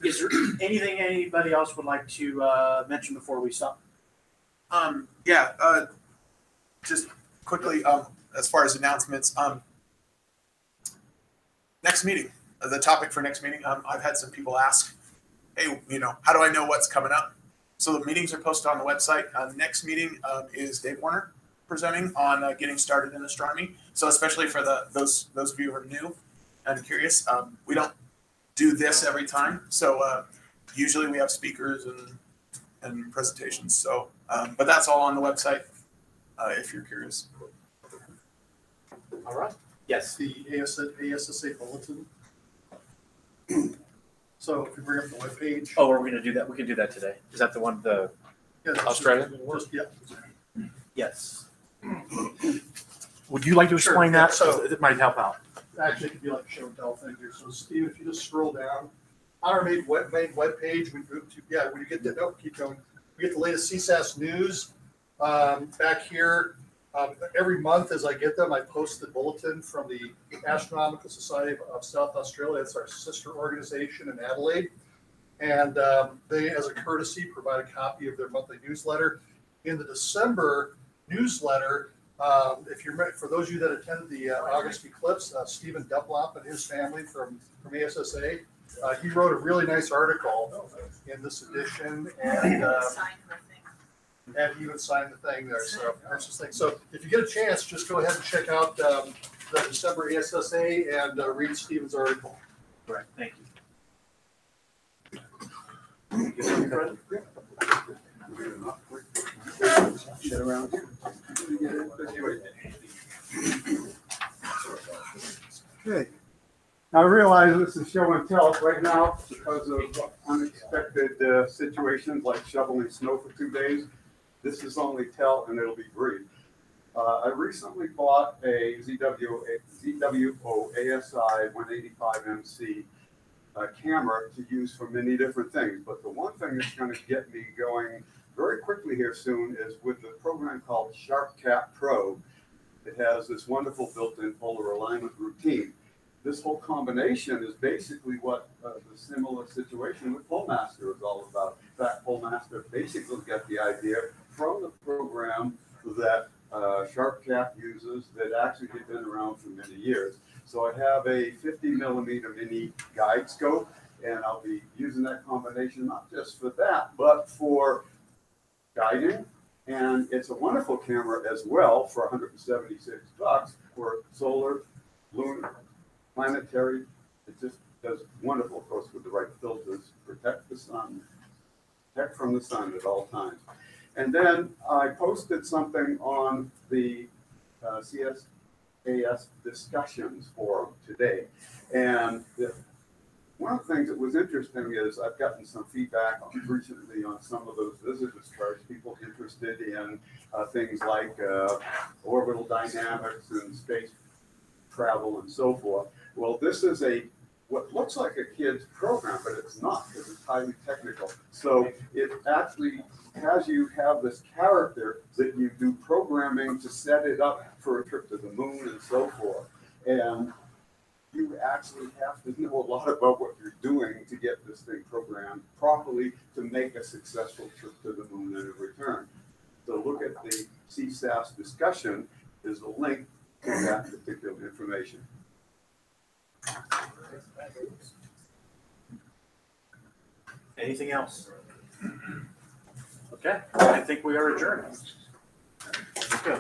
Is there anything anybody else would like to mention before we stop? Just quickly, as far as announcements, next meeting, the topic for next meeting, I've had some people ask, hey, how do I know what's coming up? So the meetings are posted on the website. Next meeting is Dave Warner presenting on getting started in astronomy. So especially for those of you who are new and curious, we don't do this every time. So usually we have speakers and presentations. So, but that's all on the website if you're curious. All right. Yes. The ASSA bulletin. So if you bring up the webpage. Oh, are we gonna do that? We can do that today. Is that the one, the Australia? Yeah. Yes. Would you like to explain that? So It might help out. Actually, it could be like a show and tell thing here. So Steve, if you just scroll down on our main webpage, we move to, when you get the, keep going. We get the latest CSAS news back here. Every month as I get them, I post the bulletin from the Astronomical Society of South Australia. It's our sister organization in Adelaide. And they, as a courtesy, provide a copy of their monthly newsletter. In the December newsletter, for those of you that attended the August eclipse, Stephen Duplop and his family from ASSA, he wrote a really nice article in this edition, and he even signed the thing there. So that's just thing. So if you get a chance, just go ahead and check out the December ASSA and read Stephen's article. Right. Thank Sit around. Okay. Now I realize this is show and tell right now because of unexpected situations like shoveling snow for 2 days. This is only tell and it'll be brief. I recently bought a ZWO ASI 185MC camera to use for many different things. But the one thing that's going to get me going very quickly here soon is with the program called SharpCat Pro. It has this wonderful built-in polar alignment routine. This whole combination is basically what the similar situation with PoleMaster is all about. In fact, PoleMaster basically got the idea from the program that SharpCat uses that actually had been around for many years. So I have a 50mm mini guide scope, and I'll be using that combination not just for that, but for guiding. And it's a wonderful camera as well for $176 for solar, lunar, planetary. It just does wonderful, of course, with the right filters, protect the sun, protect from the sun at all times. And then I posted something on the CSAS discussions forum today. And one of the things that was interesting is I've gotten some feedback recently on some of those visitors cards, people interested in things like orbital dynamics and space travel and so forth. Well, this is what looks like a kid's program, but it's not because it's highly technical. So it actually has you have this character that you do programming to set it up for a trip to the moon and so forth. And you actually have to know a lot about what you're doing to get this thing programmed properly to make a successful trip to the moon and a return. So look at the CSAS discussion. There's a link to that particular information. Anything else? Okay, I think we are adjourned. Let's go.